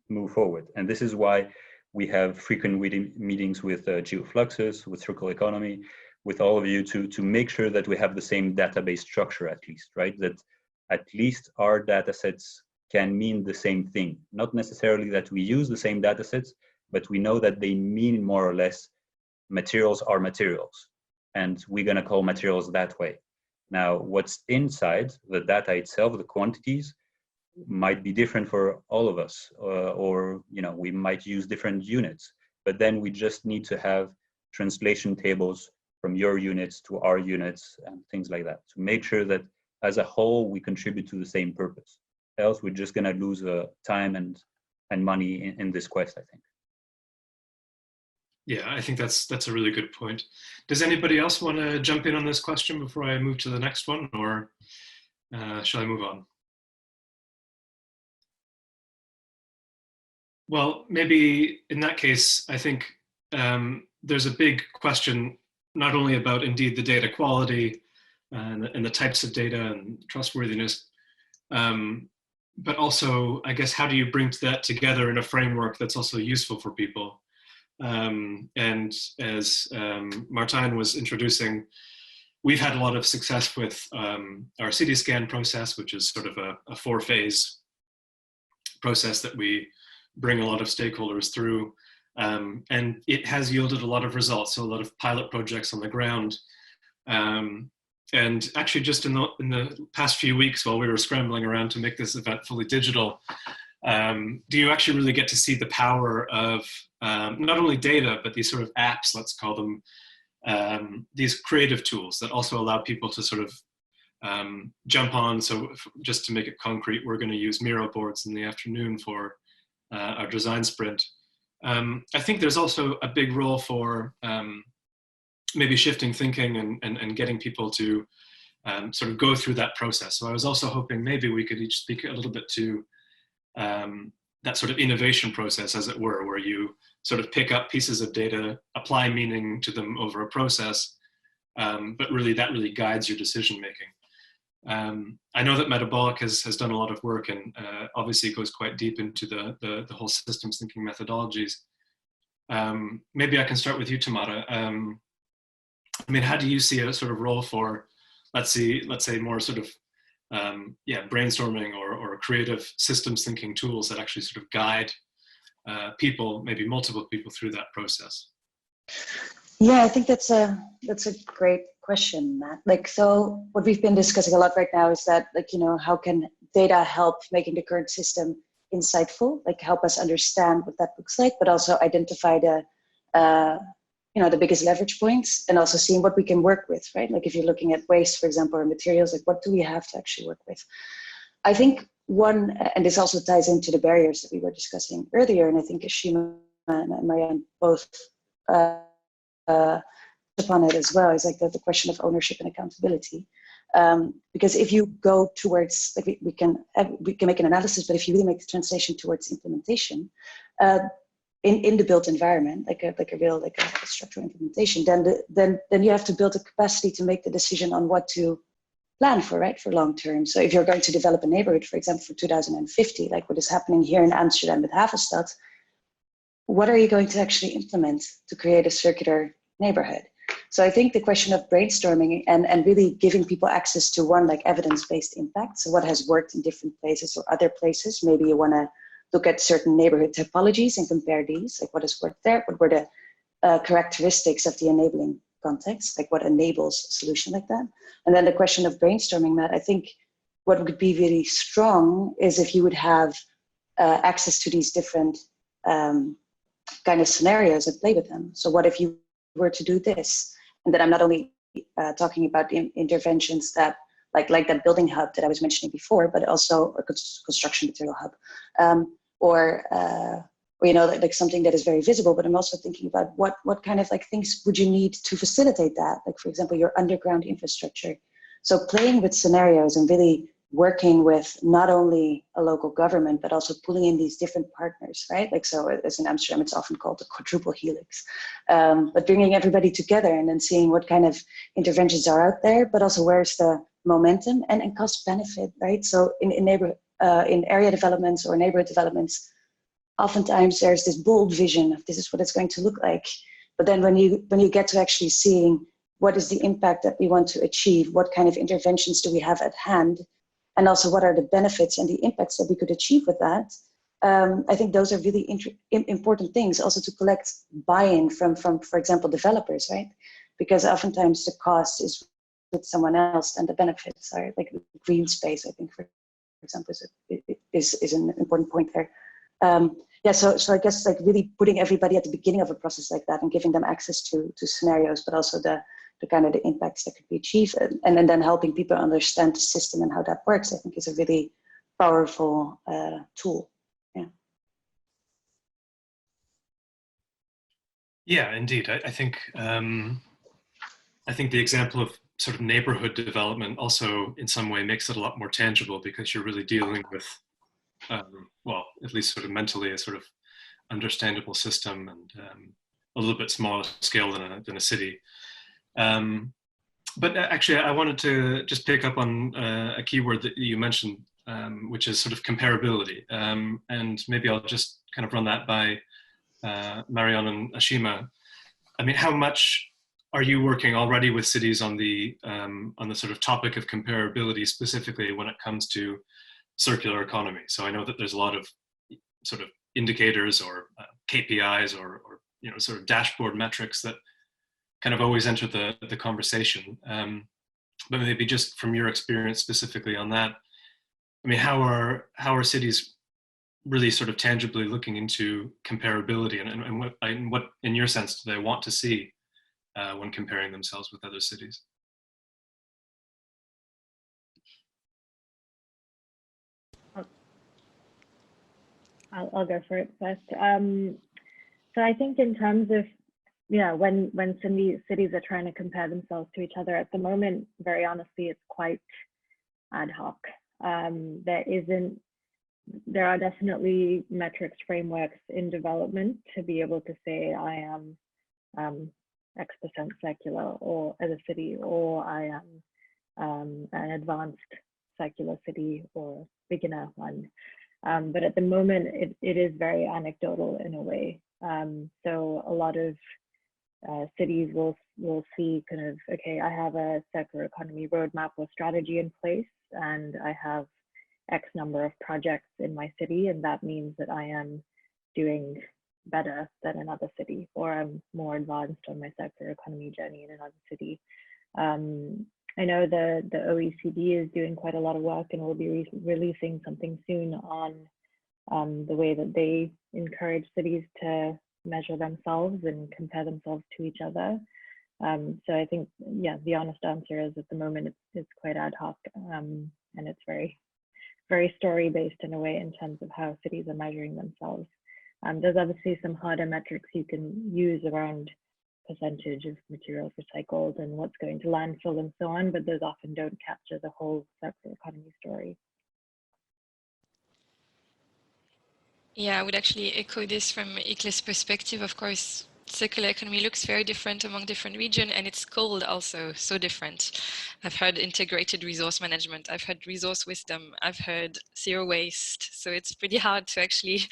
move forward. And this is why we have frequent meetings with Geofluxus, with Circular Economy, with all of you to make sure that we have the same database structure, at least, right? That at least our data sets can mean the same thing. Not necessarily that we use the same data sets, but we know that they mean more or less materials are materials. And we're going to call materials that way. Now, what's inside the data itself, the quantities, might be different for all of us, or we might use different units. But then we just need to have translation tables from your units to our units and things like that to make sure that as a whole we contribute to the same purpose. Else, we're just going to lose time and money in this quest, I think. Yeah, I think that's a really good point. Does anybody else want to jump in on this question before I move to the next one, or shall I move on? Well, maybe in that case, I think there's a big question, not only about indeed the data quality and the types of data and trustworthiness, but also, I guess, how do you bring that together in a framework that's also useful for people? And as Martijn was introducing, we've had a lot of success with our city scan process, which is sort of a 4-phase process that we bring a lot of stakeholders through. And it has yielded a lot of results, so a lot of pilot projects on the ground. And actually just in the past few weeks while we were scrambling around to make this event fully digital, do you actually really get to see the power of not only data, but these sort of apps, let's call them, these creative tools that also allow people to sort of jump on. So just to make it concrete, we're going to use Miro boards in the afternoon for our design sprint. I think there's also a big role for maybe shifting thinking and getting people to sort of go through that process. So I was also hoping maybe we could each speak a little bit to that sort of innovation process, as it were, where you sort of pick up pieces of data, apply meaning to them over a process, but really that really guides your decision making. I know that Metabolic has done a lot of work, and obviously goes quite deep into the whole systems thinking methodologies. Maybe I can start with you, Tamara. I mean, how do you see a sort of role for, let's say more sort of brainstorming or creative systems thinking tools that actually sort of guide people, maybe multiple people, through that process? Yeah, I think that's a great question, Matt. Like, so what we've been discussing a lot right now is that, like, you know, how can data help making the current system insightful, like help us understand what that looks like, but also identify the the biggest leverage points, and also seeing what we can work with, right? Like if you're looking at waste, for example, or materials, like what do we have to actually work with? I think one, and this also ties into the barriers that we were discussing earlier, and I think Ashima and Marianne both upon it as well, is like the question of ownership and accountability. Because if you go towards, like we can make an analysis, but if you really make the translation towards implementation, in the built environment, like a real structural implementation, then you have to build a capacity to make the decision on what to plan for, right, for long term. So if you're going to develop a neighborhood, for example, for 2050, like what is happening here in Amsterdam with Havenstad, what are you going to actually implement to create a circular neighborhood? So I think the question of brainstorming and really giving people access to one, like evidence-based impact. So what has worked in different places or other places? Maybe you want to look at certain neighborhood typologies and compare these, like what has worked there, what were the characteristics of the enabling context, like what enables a solution like that. And then the question of brainstorming, Matt, I think what would be really strong is if you would have access to these different kind of scenarios and play with them. So what if you were to do this? And then I'm not only talking about interventions that like that building hub that I was mentioning before, but also a construction material hub, or like something that is very visible. But I'm also thinking about what kind of like things would you need to facilitate that? Like, for example, your underground infrastructure. So playing with scenarios and really working with not only a local government, but also pulling in these different partners, right? Like, so as in Amsterdam, it's often called the quadruple helix, but bringing everybody together and then seeing what kind of interventions are out there, but also where's the momentum and cost benefit, right? So in area developments or neighborhood developments, oftentimes there's this bold vision of this is what it's going to look like. But then when you get to actually seeing what is the impact that we want to achieve, what kind of interventions do we have at hand, and also what are the benefits and the impacts that we could achieve with that, I think those are really important things also to collect buy-in from, for example, developers, right? Because oftentimes the cost is with someone else and the benefits are like green space, I think, for example, is an important point there. So I guess like really putting everybody at the beginning of a process like that and giving them access to scenarios, but also the kind of the impacts that could be achieved, and then helping people understand the system and how that works, I think is a really powerful tool. Yeah. Yeah, indeed. I think the example of sort of neighborhood development also in some way makes it a lot more tangible, because you're really dealing with, well, at least sort of mentally, a sort of understandable system, and a little bit smaller scale than a city. But actually, I wanted to just pick up on a keyword that you mentioned, which is sort of comparability. And maybe I'll just kind of run that by Marianne and Ashima. I mean, how much are you working already with cities on the sort of topic of comparability, specifically when it comes to circular economy? So I know that there's a lot of sort of indicators or KPIs or sort of dashboard metrics that kind of always enter the conversation. But maybe just from your experience specifically on that, I mean, how are cities really sort of tangibly looking into comparability, and what in your sense do they want to see when comparing themselves with other cities? I'll go for it first. So I think in terms of, when cities are trying to compare themselves to each other at the moment, very honestly, it's quite ad hoc. There isn't there are definitely metrics frameworks in development to be able to say I am X% circular or as a city, or I am an advanced circular city or beginner one. But at the moment, it is very anecdotal in a way. So a lot of cities will see kind of, okay, I have a circular economy roadmap or strategy in place, and I have X number of projects in my city, and that means that I am doing better than another city, or I'm more advanced on my circular economy journey in another city. I know the OECD is doing quite a lot of work, and will be releasing something soon on the way that they encourage cities to measure themselves and compare themselves to each other. So I think, yeah, the honest answer is at the moment it's quite ad hoc, and it's very, very story-based in a way in terms of how cities are measuring themselves. There's obviously some harder metrics you can use around percentage of materials recycled and what's going to landfill and so on, but those often don't capture the whole circular economy story. Yeah, I would actually echo this from ICLEI's perspective. Of course, circular economy looks very different among different regions, and it's called also so different. I've heard integrated resource management, I've heard resource wisdom, I've heard zero waste. So it's pretty hard to actually,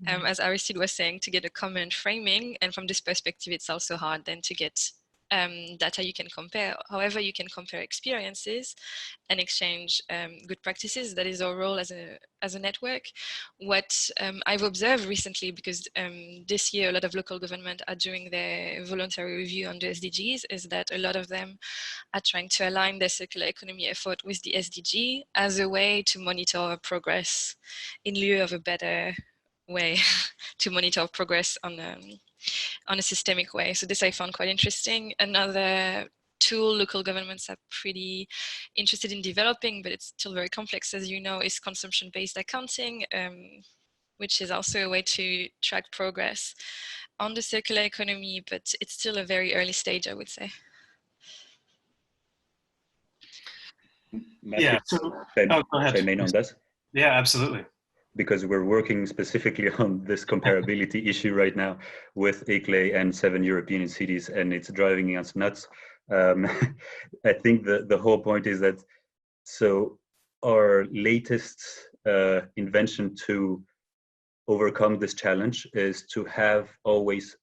as Aristide was saying, to get a common framing. And from this perspective, it's also hard then to get data you can compare. However, you can compare experiences and exchange good practices. That is our role as a network. What I've observed recently, because this year a lot of local government are doing their voluntary review on the SDGs, is that a lot of them are trying to align their circular economy effort with the SDG as a way to monitor progress in lieu of a better way to monitor progress on a systemic way. So this I found quite interesting. Another tool local governments are pretty interested in developing, but it's still very complex, as you know, is consumption-based accounting, which is also a way to track progress on the circular economy, but it's still a very early stage, I would say. Matthew, Yeah, so, go ahead. chime in on this? Yeah, absolutely. Because we're working specifically on this comparability issue right now with ICLEI and 7 European cities, and it's driving us nuts. I think the whole point is that, so our latest invention to overcome this challenge is to have always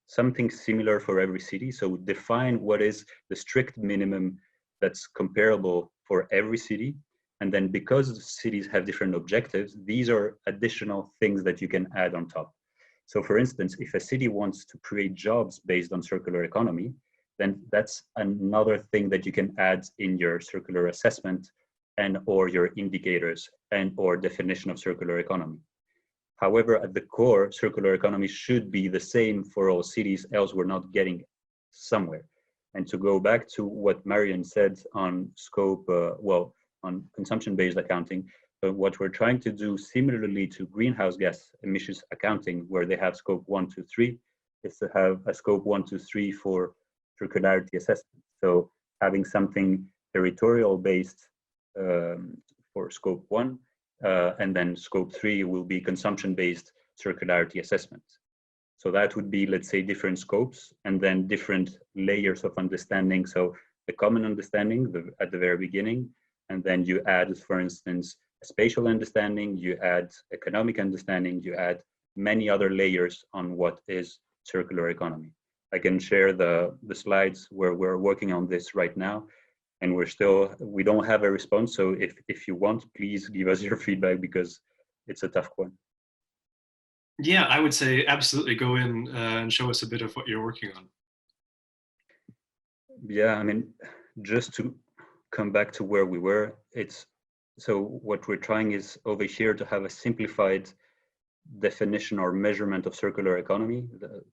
something similar for every city. So define what is the strict minimum that's comparable for every city. And then because cities have different objectives, these are additional things that you can add on top. So for instance, if a city wants to create jobs based on circular economy, then that's another thing that you can add in your circular assessment and or your indicators and or definition of circular economy. However, at the core, circular economy should be the same for all cities, else we're not getting somewhere. And to go back to what Marion said on scope, on consumption-based accounting, what we're trying to do similarly to greenhouse gas emissions accounting, where they have scope 1, 2, 3, is to have a scope 1, 2, 3 for circularity assessment. So having something territorial-based for scope 1, and then scope 3 will be consumption-based circularity assessment. So that would be, let's say, different scopes and then different layers of understanding. So the common understanding at the very beginning, and then you add, for instance, a spatial understanding, you add economic understanding, you add many other layers on what is circular economy. I can share the slides where we're working on this right now, and we don't have a response. So if you want, please give us your feedback, because it's a tough one. Yeah, I would say absolutely go in and show us a bit of what you're working on. Yeah, I mean, just to come back to where we were, so what we're trying is over here to have a simplified definition or measurement of circular economy.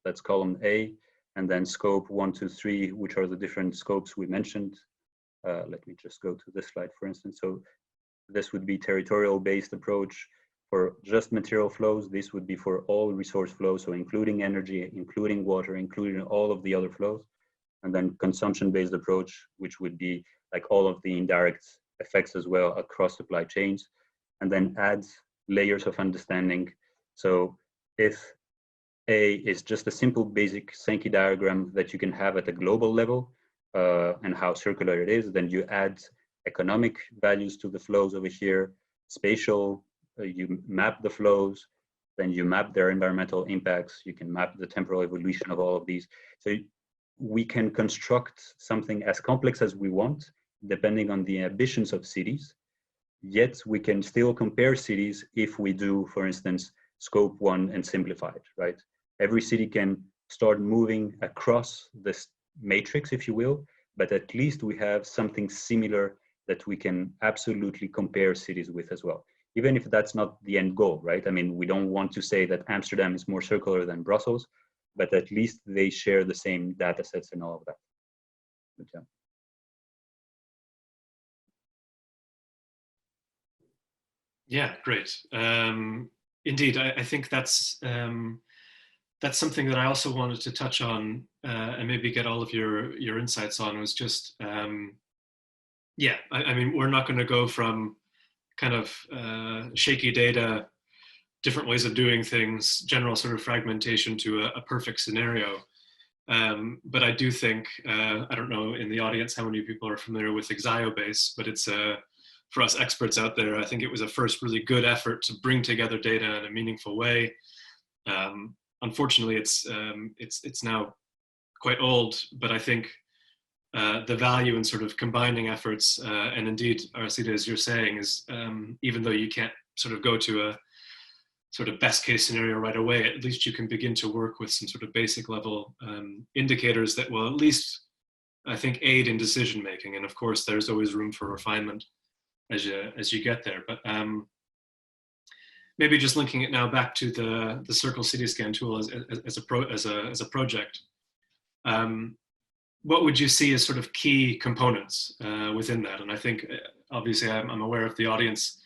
That's column A, and then scope 1, 2, 3, which are the different scopes we mentioned. Let me just go to this slide, for instance. So this would be territorial-based approach for just material flows. This would be for all resource flows, so including energy, including water, including all of the other flows. And then consumption-based approach, which would be like all of the indirect effects as well across supply chains. And then add layers of understanding. So if A is just a simple basic Sankey diagram that you can have at a global level and how circular it is, then you add economic values to the flows over here, spatial, you map the flows, then you map their environmental impacts, you can map the temporal evolution of all of these. So we can construct something as complex as we want, depending on the ambitions of cities, yet we can still compare cities if we do, for instance, scope 1 and simplify it, right? Every city can start moving across this matrix, if you will, but at least we have something similar that we can absolutely compare cities with as well. Even if that's not the end goal, right? I mean, we don't want to say that Amsterdam is more circular than Brussels, but at least they share the same data sets and all of that. But yeah. Yeah, great. Indeed, I think that's something that I also wanted to touch on and maybe get all of your insights on, was just, yeah, I mean, we're not going to go from kind of shaky data, different ways of doing things, general sort of fragmentation to a perfect scenario. But I do think, I don't know in the audience how many people are familiar with Exiobase, but it's for us experts out there, I think it was a first really good effort to bring together data in a meaningful way. Unfortunately, it's now quite old, but I think the value in sort of combining efforts, and indeed, Arcida, as you're saying, is even though you can't sort of go to a sort of best case scenario right away, at least you can begin to work with some sort of basic level indicators that will at least, I think, aid in decision making. And of course, there's always room for refinement as you get there. But maybe just linking it now back to the Circle City Scan tool as a project. What would you see as sort of key components within that? And I think, obviously, I'm aware of the audience,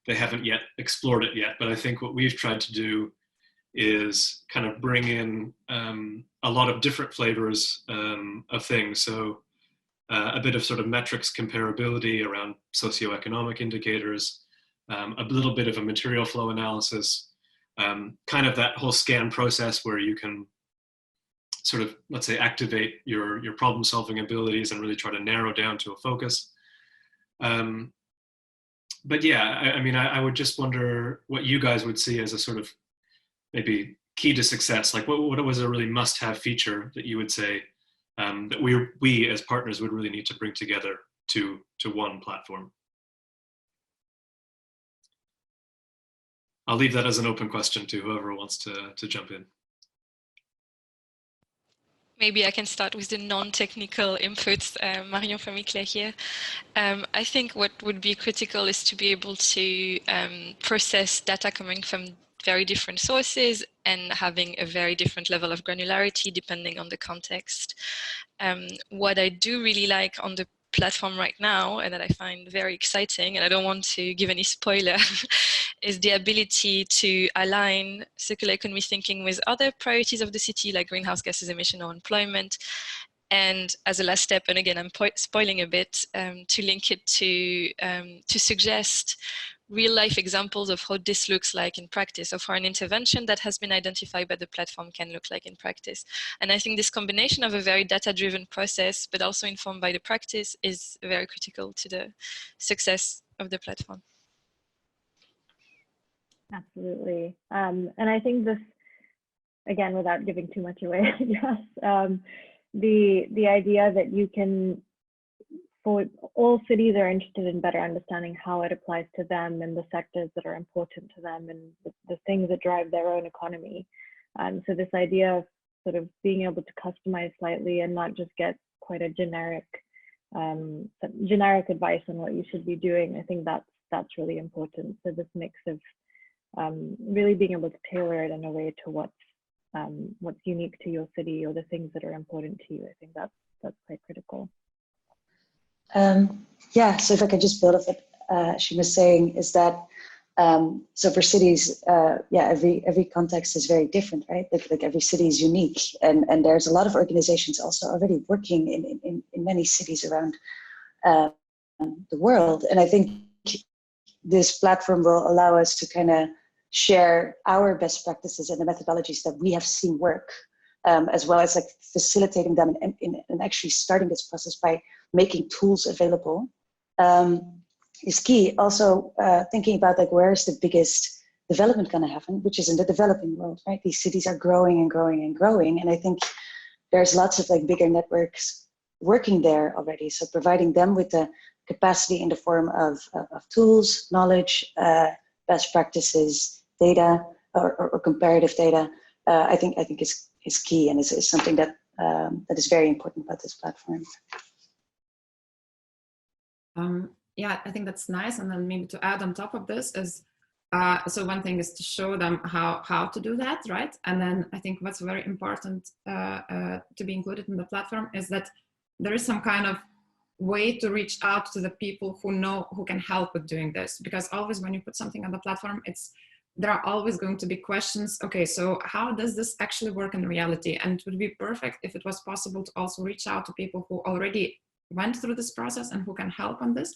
they haven't yet explored it yet, but I think what we've tried to do is kind of bring in a lot of different flavors of things. So a bit of sort of metrics comparability around socioeconomic indicators, a little bit of a material flow analysis, kind of that whole scan process where you can sort of, let's say, activate your problem solving abilities and really try to narrow down to a focus. But yeah, I mean, I would just wonder what you guys would see as a sort of maybe key to success. Like what was a really must-have feature that you would say that we as partners would really need to bring together to one platform? I'll leave that as an open question to whoever wants to jump in. Maybe I can start with the non-technical inputs, Marion from ICLEI here. I think what would be critical is to be able to process data coming from very different sources and having a very different level of granularity depending on the context. What I do really like on the platform right now, and that I find very exciting, and I don't want to give any spoiler, is the ability to align circular economy thinking with other priorities of the city, like greenhouse gases emission or employment. And as a last step, and again, I'm spoiling a bit, to link it to suggest real-life examples of how this looks like in practice, or for an intervention that has been identified by the platform can look like in practice. And I think this combination of a very data-driven process, but also informed by the practice, is very critical to the success of the platform. Absolutely. And I think this, again, without giving too much away, yes, the idea that you can, for all cities are interested in better understanding how it applies to them and the sectors that are important to them and the things that drive their own economy. So this idea of sort of being able to customize slightly and not just get quite a generic advice on what you should be doing, I think that's really important. So this mix of really being able to tailor it in a way to what's unique to your city or the things that are important to you, I think that's quite critical. Yeah, so if I could just build off what she was saying, is that so for cities, yeah, every context is very different, right? Like every city is unique, and there's a lot of organizations also already working in many cities around the world, and I think this platform will allow us to kind of share our best practices and the methodologies that we have seen work, as well as like facilitating them and actually starting this process by making tools available, is key. Also, thinking about like where is the biggest development going to happen, which is in the developing world, right? These cities are growing and growing and growing, and I think there's lots of like bigger networks working there already. So providing them with the capacity in the form of tools, knowledge, best practices, data, or comparative data, I think is key, and is something that that is very important about this platform. Yeah, I think that's nice. And then maybe to add on top of this is, so one thing is to show them how to do that, right? And then I think what's very important to be included in the platform is that there is some kind of way to reach out to the people who can help with doing this. Because always when you put something on the platform, there are always going to be questions. Okay, so how does this actually work in reality? And it would be perfect if it was possible to also reach out to people who already went through this process and who can help on this.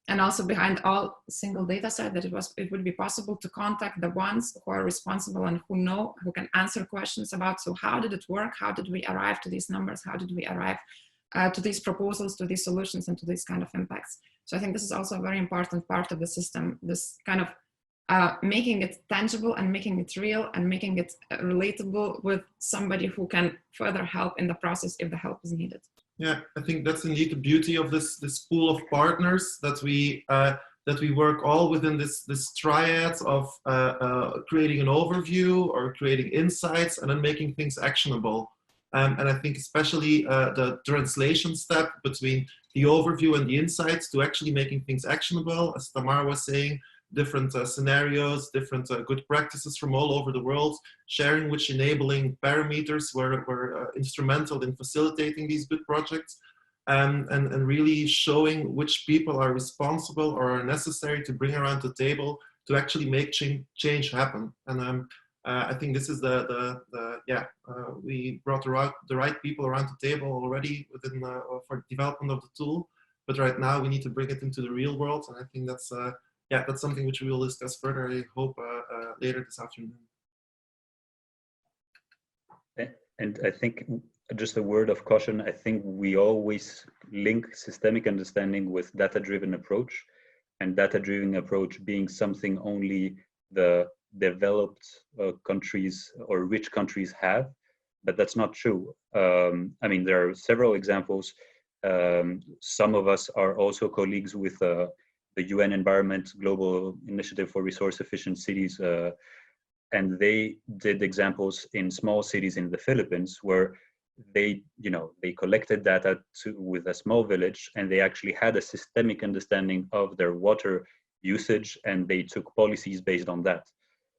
And also behind all single data set, that it would be possible to contact the ones who are responsible and who can answer questions about, so how did it work? How did we arrive to these numbers? How did we arrive to these proposals, to these solutions, and to these kind of impacts? So I think this is also a very important part of the system, this kind of making it tangible and making it real and making it relatable with somebody who can further help in the process if the help is needed. Yeah, I think that's indeed the beauty of this pool of partners, that we work all within this triad of creating an overview or creating insights and then making things actionable. And I think especially the translation step between the overview and the insights to actually making things actionable, as Tamara was saying, different scenarios, different good practices from all over the world, sharing which enabling parameters were instrumental in facilitating these good projects, and really showing which people are responsible or are necessary to bring around the table to actually make change happen. And I think this is we brought the right people around the table already within for development of the tool, but right now we need to bring it into the real world, and I think that's that's something which we will discuss further, I hope, later this afternoon. And I think just a word of caution, I think we always link systemic understanding with data-driven approach, and data-driven approach being something only the developed countries or rich countries have, but that's not true. I mean, there are several examples. Some of us are also colleagues with the UN Environment Global Initiative for Resource Efficient Cities, and they did examples in small cities in the Philippines where they collected data with a small village, and they actually had a systemic understanding of their water usage, and they took policies based on that.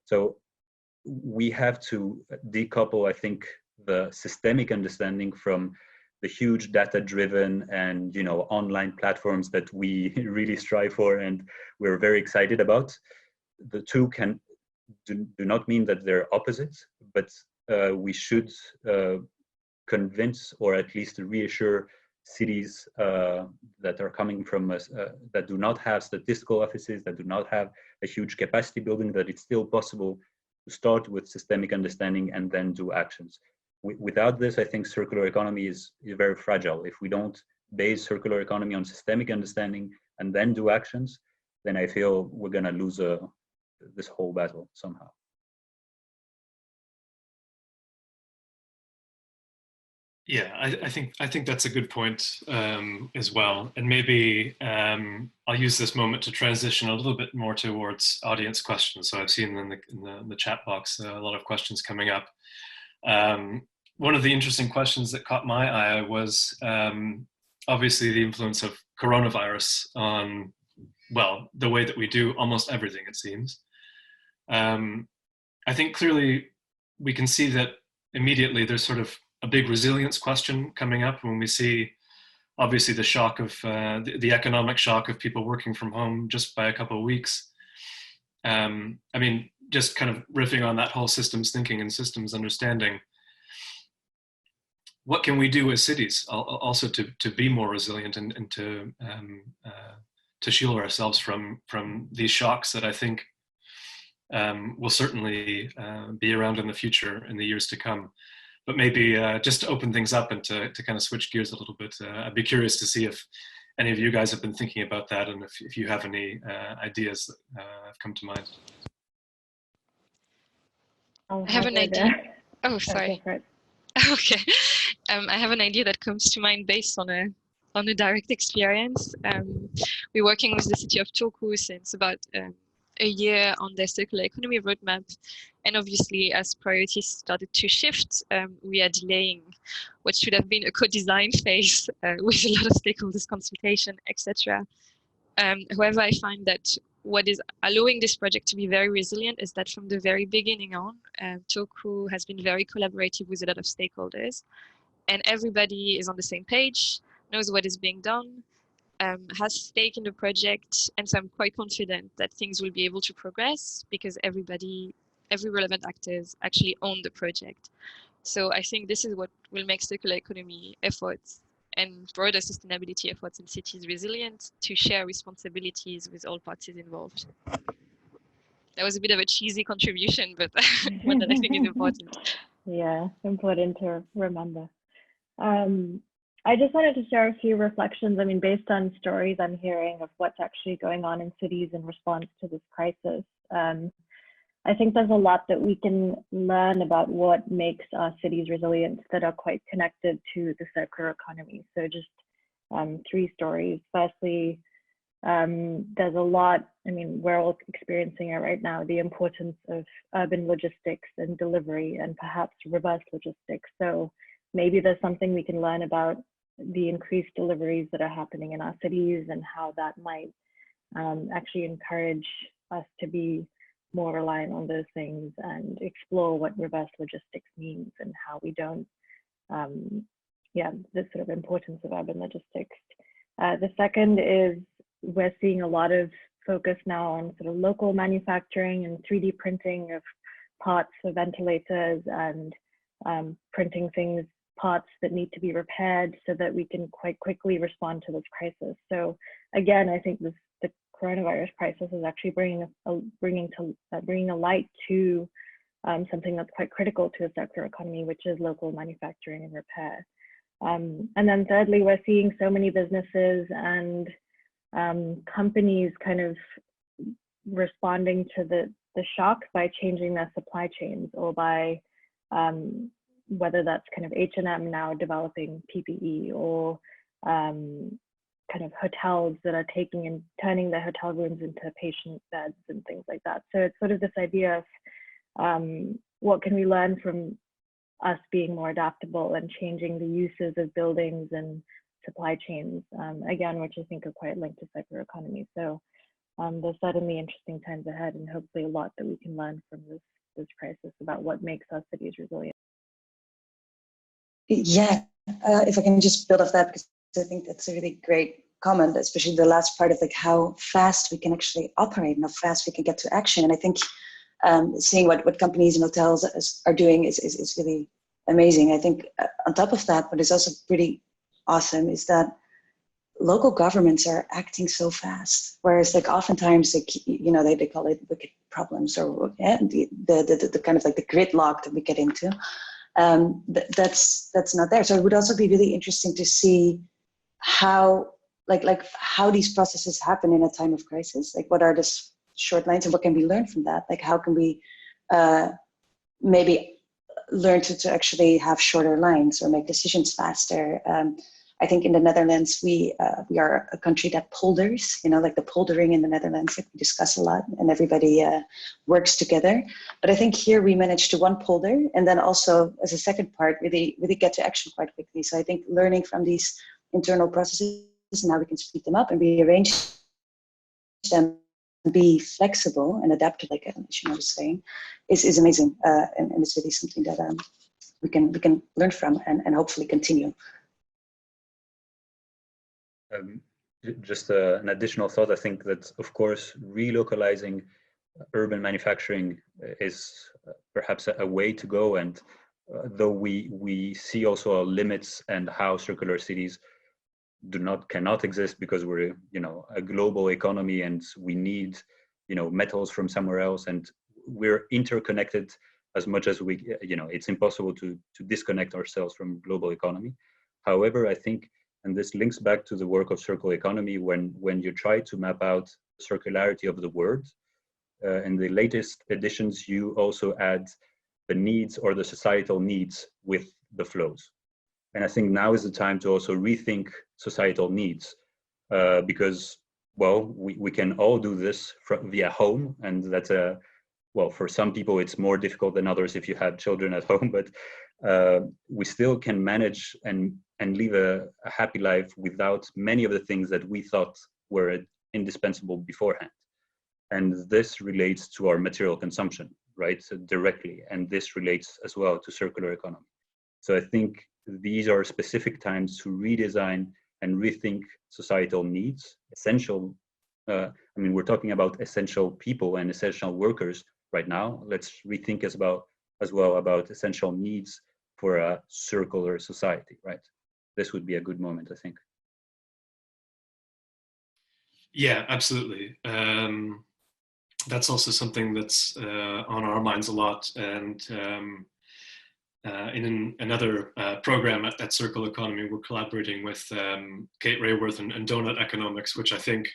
So we have to decouple, I think, the systemic understanding from the huge data-driven and online platforms that we really strive for and we're very excited about. The two do not mean that they're opposites, but we should convince or at least reassure cities that are coming from us that do not have statistical offices, that do not have a huge capacity building, that it's still possible to start with systemic understanding and then do actions. Without this, I think circular economy is very fragile. If we don't base circular economy on systemic understanding and then do actions, then I feel we're going to lose this whole battle somehow. Yeah, I think that's a good point as well. And maybe I'll use this moment to transition a little bit more towards audience questions. So I've seen in the chat box a lot of questions coming up. One of the interesting questions that caught my eye was obviously the influence of coronavirus on, well, the way that we do almost everything, it seems. I think clearly we can see that immediately there's sort of a big resilience question coming up when we see obviously the shock of the economic shock of people working from home just by a couple of weeks. I mean, just kind of riffing on that whole systems thinking and systems understanding, what can we do as cities also to be more resilient and to shield ourselves from these shocks that I think will certainly be around in the future, in the years to come. But maybe just to open things up and to kind of switch gears a little bit, I'd be curious to see if any of you guys have been thinking about that, and if you have any ideas that have come to mind. I have an idea. Oh, sorry. Okay. I have an idea that comes to mind based on a direct experience. We're working with the city of Turku since about a year on their circular economy roadmap. And obviously, as priorities started to shift, we are delaying what should have been a co-design phase with a lot of stakeholders consultation, etc. However, I find that what is allowing this project to be very resilient is that from the very beginning on, Turku has been very collaborative with a lot of stakeholders, and everybody is on the same page, knows what is being done, has stake in the project, and so I'm quite confident that things will be able to progress because every relevant actors actually own the project. So I think this is what will make circular economy efforts and broader sustainability efforts in cities resilient, to share responsibilities with all parties involved. That was a bit of a cheesy contribution, but one that I think is important. Yeah, important to remember. I just wanted to share a few reflections. I mean, based on stories I'm hearing of what's actually going on in cities in response to this crisis, I think there's a lot that we can learn about what makes our cities resilient that are quite connected to the circular economy. So just 3 stories. Firstly, there's a lot, I mean, we're all experiencing it right now, the importance of urban logistics and delivery and perhaps reverse logistics. So maybe there's something we can learn about the increased deliveries that are happening in our cities and how that might actually encourage us to be more reliant on those things and explore what reverse logistics means and how we don't, the sort of importance of urban logistics. The second is we're seeing a lot of focus now on sort of local manufacturing and 3D printing of parts for ventilators and printing parts that need to be repaired so that we can quite quickly respond to this crisis. So again, I think the coronavirus crisis is actually bringing a light to something that's quite critical to a circular economy, which is local manufacturing and repair. And then thirdly, we're seeing so many businesses and companies kind of responding to the shock by changing their supply chains, or by whether that's kind of H&M now developing PPE, or kind of hotels that are taking and turning their hotel rooms into patient beds and things like that. So it's sort of this idea of what can we learn from us being more adaptable and changing the uses of buildings and supply chains, again, which I think are quite linked to circular economy. So there's certainly interesting times ahead, and hopefully a lot that we can learn from this crisis about what makes our cities resilient. Yeah, if I can just build off that, because I think that's a really great comment, especially the last part of like how fast we can actually operate and how fast we can get to action. And I think seeing what companies and hotels are doing is really amazing. I think on top of that, what is also pretty awesome is that local governments are acting so fast, whereas like oftentimes like, you know, they call it wicked problems, or the kind of like the gridlock that we get into. That's not there. So it would also be really interesting to see how how these processes happen in a time of crisis. Like what are the short lines and what can we learn from that? Like how can we maybe learn to actually have shorter lines or make decisions faster? I think in the Netherlands, we are a country that polders, you know, like the poldering in the Netherlands that we discuss a lot, and everybody works together. But I think here we managed to one polder, and then also as a second part, really get to action quite quickly. So I think learning from these internal processes and how we can speed them up and rearrange them, be flexible and adaptive, like Shimon was saying, is amazing, and it's really something that we can learn from and hopefully continue. Just an additional thought. I think that, of course, relocalizing urban manufacturing is perhaps a way to go. And though we see also limits and how circular cities cannot exist because we're, a global economy and we need, metals from somewhere else, and we're interconnected as much as we, it's impossible to disconnect ourselves from global economy. However, I think, and this links back to the work of circular economy, when you try to map out circularity of the word, in the latest editions, you also add the needs or the societal needs with the flows. And I think now is the time to also rethink societal needs, because, well, we can all do this via home, and that's well, for some people it's more difficult than others if you have children at home, but we still can manage and live a happy life without many of the things that we thought were indispensable beforehand. And this relates to our material consumption, right, directly, and this relates as well to circular economy. So I think these are specific times to redesign and rethink societal needs, essential, we're talking about essential people and essential workers right now. Let's rethink as well about essential needs for a circular society, right? This would be a good moment, I think. Yeah, absolutely. That's also something that's on our minds a lot. And in another program at Circle Economy, we're collaborating with Kate Rayworth and Donut Economics, which I think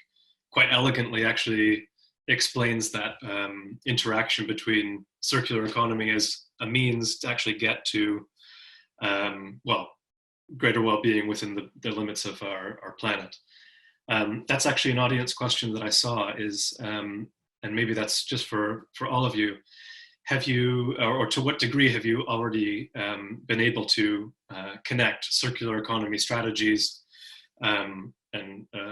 quite elegantly actually explains that interaction between circular economy as a means to actually get to, well, greater well-being within the limits of our planet. That's actually an audience question that I saw is, and maybe that's just for all of you, have you, or to what degree have you already been able to connect circular economy strategies and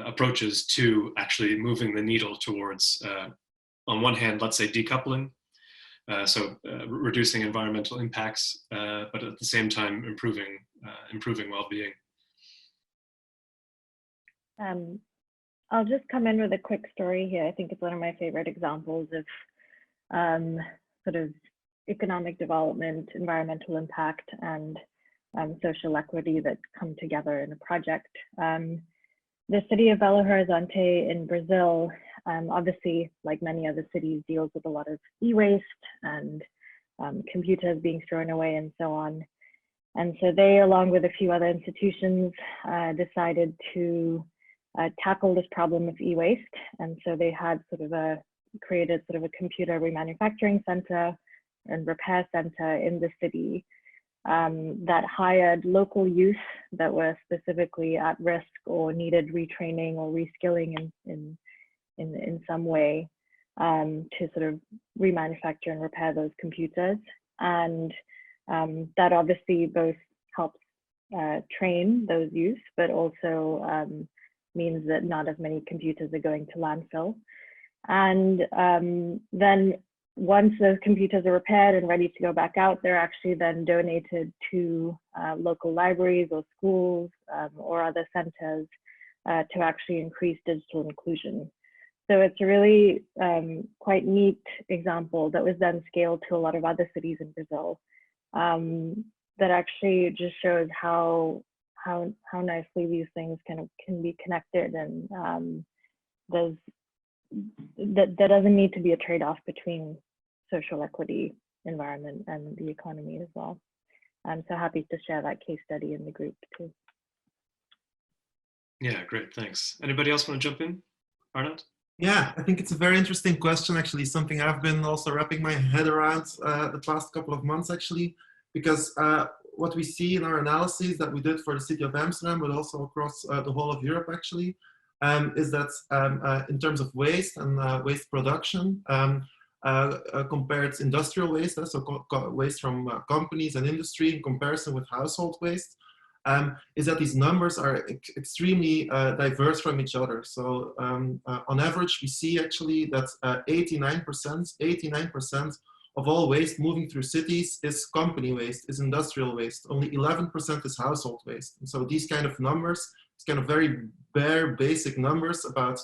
approaches to actually moving the needle towards, on one hand, let's say decoupling, so reducing environmental impacts, but at the same time improving well-being? I'll just come in with a quick story here. I think it's one of my favorite examples of sort of economic development, environmental impact, and social equity that come together in a project. The city of Belo Horizonte in Brazil, obviously, like many other cities, deals with a lot of e-waste and computers being thrown away and so on. And so they, along with a few other institutions, decided to tackle this problem of e-waste. And so they had created sort of a computer remanufacturing center and repair center in the city that hired local youth that were specifically at risk or needed retraining or reskilling in some way to sort of remanufacture and repair those computers. And that obviously both helps train those youth, but also means that not as many computers are going to landfill. And then once those computers are repaired and ready to go back out, they're actually then donated to local libraries or schools or other centers to actually increase digital inclusion. So it's a really quite neat example that was then scaled to a lot of other cities in Brazil that actually just shows how nicely these things can be connected, and there doesn't need to be a trade-off between social equity, environment, and the economy as well. I'm so happy to share that case study in the group too. Yeah, great, thanks. Anybody else want to jump in? Arnold? Yeah, I think it's a very interesting question, actually, something I've been also wrapping my head around the past couple of months, actually, because what we see in our analyses that we did for the city of Amsterdam, but also across the whole of Europe, actually, is that in terms of waste and waste production, compared to industrial waste, so waste from companies and industry in comparison with household waste, is that these numbers are extremely diverse from each other. So on average, we see actually that 89% of all waste moving through cities is company waste, is industrial waste. Only 11% is household waste. And so these kind of numbers, it's kind of very bare, basic numbers about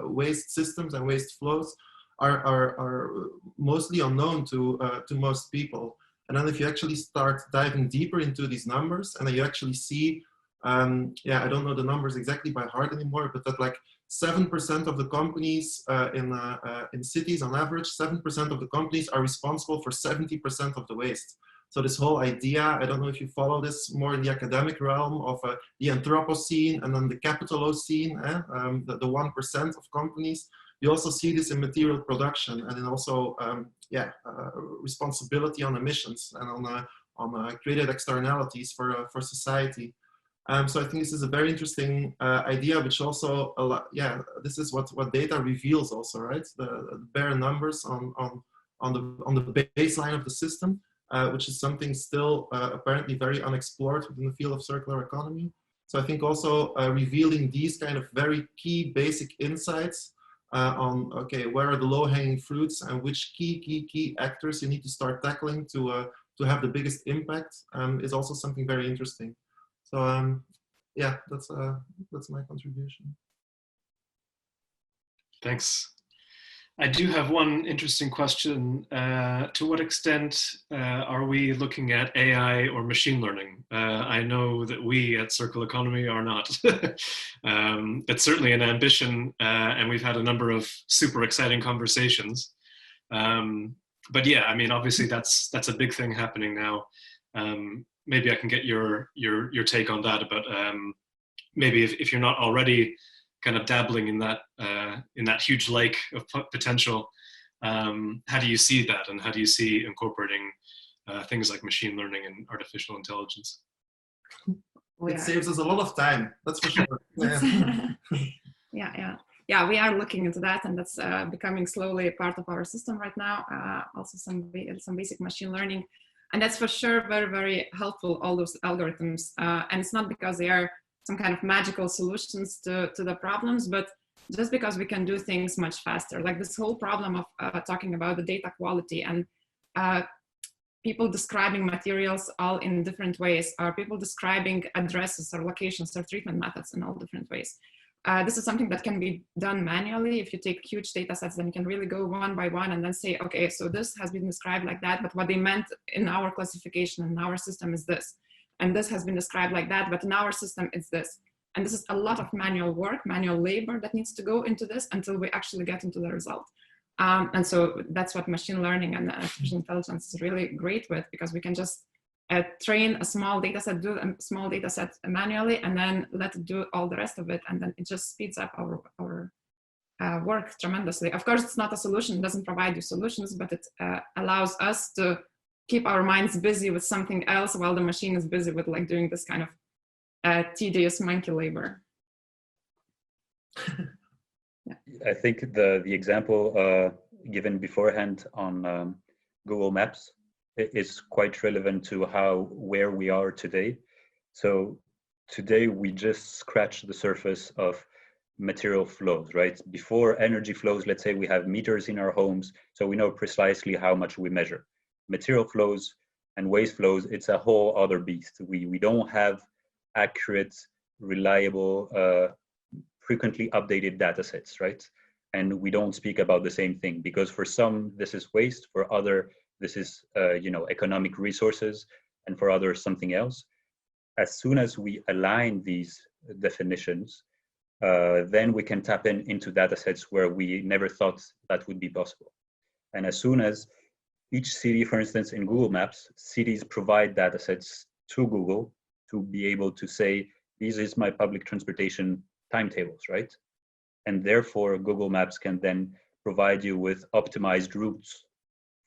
waste systems and waste flows are mostly unknown to most people. And then if you actually start diving deeper into these numbers, and then you actually see Yeah, I don't know the numbers exactly by heart anymore, but that like 7% of the companies in cities on average, 7% of the companies are responsible for 70% of the waste. So this whole idea, I don't know if you follow this more in the academic realm of the Anthropocene and then the Capitalocene, the 1% of companies. You also see this in material production and then also, responsibility on emissions and on created externalities for society. So I think this is a very interesting idea, which also, this is what data reveals also, right? The bare numbers on the baseline of the system, which is something still apparently very unexplored within the field of circular economy. So I think also revealing these kind of very key basic insights on, okay, where are the low-hanging fruits and which key actors you need to start tackling to have the biggest impact is also something very interesting. So yeah, that's my contribution. Thanks. I do have one interesting question. To what extent are we looking at AI or machine learning? I know that we at Circle Economy are not. It's certainly an ambition, and we've had a number of super exciting conversations. But yeah, I mean, obviously that's a big thing happening now. Maybe I can get your take on that about maybe if you're not already kind of dabbling in that huge lake of potential, how do you see that, and how do you see incorporating things like machine learning and artificial intelligence? It saves us a lot of time, that's for sure. Yeah, we are looking into that, and that's becoming slowly a part of our system right now. Also some basic machine learning, and that's for sure very, very helpful, all those algorithms. And it's not because they are some kind of magical solutions to the problems, but just because we can do things much faster. Like this whole problem of talking about the data quality and people describing materials all in different ways, or people describing addresses or locations or treatment methods in all different ways. This is something that can be done manually. If you take huge data sets, then you can really go one by one and then say, okay, so this has been described like that, but what they meant in our classification in our system is this. And this has been described like that, but in our system, it's this. And this is a lot of manual work, manual labor that needs to go into this until we actually get into the result. And so that's what machine learning and artificial intelligence is really great with, because we can just train a small data set, do a small data set manually, and then let it do all the rest of it. And then it just speeds up our work tremendously. Of course, it's not a solution, it doesn't provide you solutions, but it allows us to keep our minds busy with something else while the machine is busy with like doing this kind of tedious monkey labor. Yeah. I think the example given beforehand on Google Maps is quite relevant to where we are today. So today we just scratch the surface of material flows, right? Before energy flows, let's say we have meters in our homes, so we know precisely how much we measure. Material flows and waste flows, it's a whole other beast. We don't have accurate, reliable, frequently updated data sets, right? And we don't speak about the same thing, because for some this is waste, for other this is economic resources, and for others something else. As soon as we align these definitions, then we can tap into data sets where we never thought that would be possible. And as soon as each city, for instance, in Google Maps, cities provide data sets to Google to be able to say, this is my public transportation timetables, right? And therefore, Google Maps can then provide you with optimized routes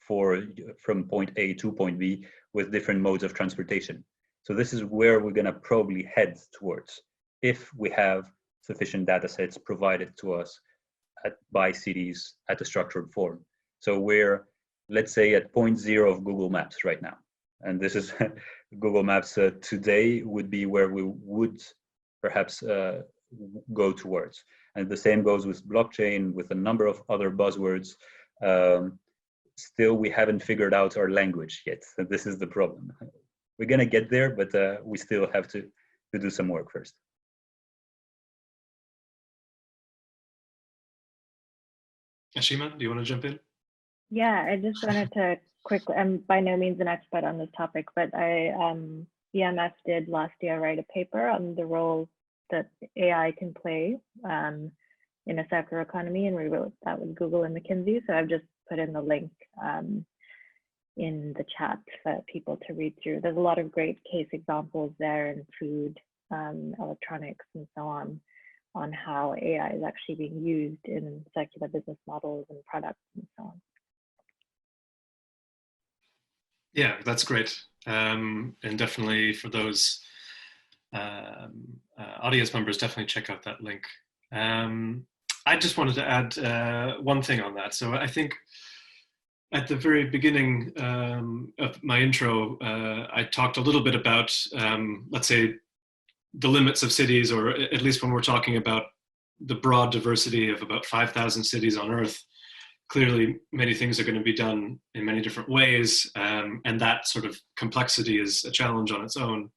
from point A to point B with different modes of transportation. So this is where we're gonna probably head towards, if we have sufficient data sets provided to us by cities at a structured form. So we're, let's say, at point 0 of Google Maps right now. And this is Google Maps today would be where we would perhaps go towards. And the same goes with blockchain, with a number of other buzzwords. Still, we haven't figured out our language yet. And this is the problem. We're gonna get there, but we still have to do some work first. Ashima, do you want to jump in? Yeah, I just wanted to quickly, I'm by no means an expert on this topic, but I EMF did last year write a paper on the role that AI can play in a circular economy, and we wrote that with Google and McKinsey. So I've just put in the link in the chat for people to read through. There's a lot of great case examples there in food, electronics, and so on how AI is actually being used in circular business models and products and so on. Yeah, that's great. And definitely for those audience members, definitely check out that link. I just wanted to add one thing on that. So I think at the very beginning of my intro, I talked a little bit about, let's say, the limits of cities, or at least when we're talking about the broad diversity of about 5,000 cities on Earth. Clearly, many things are going to be done in many different ways, and that sort of complexity is a challenge on its own.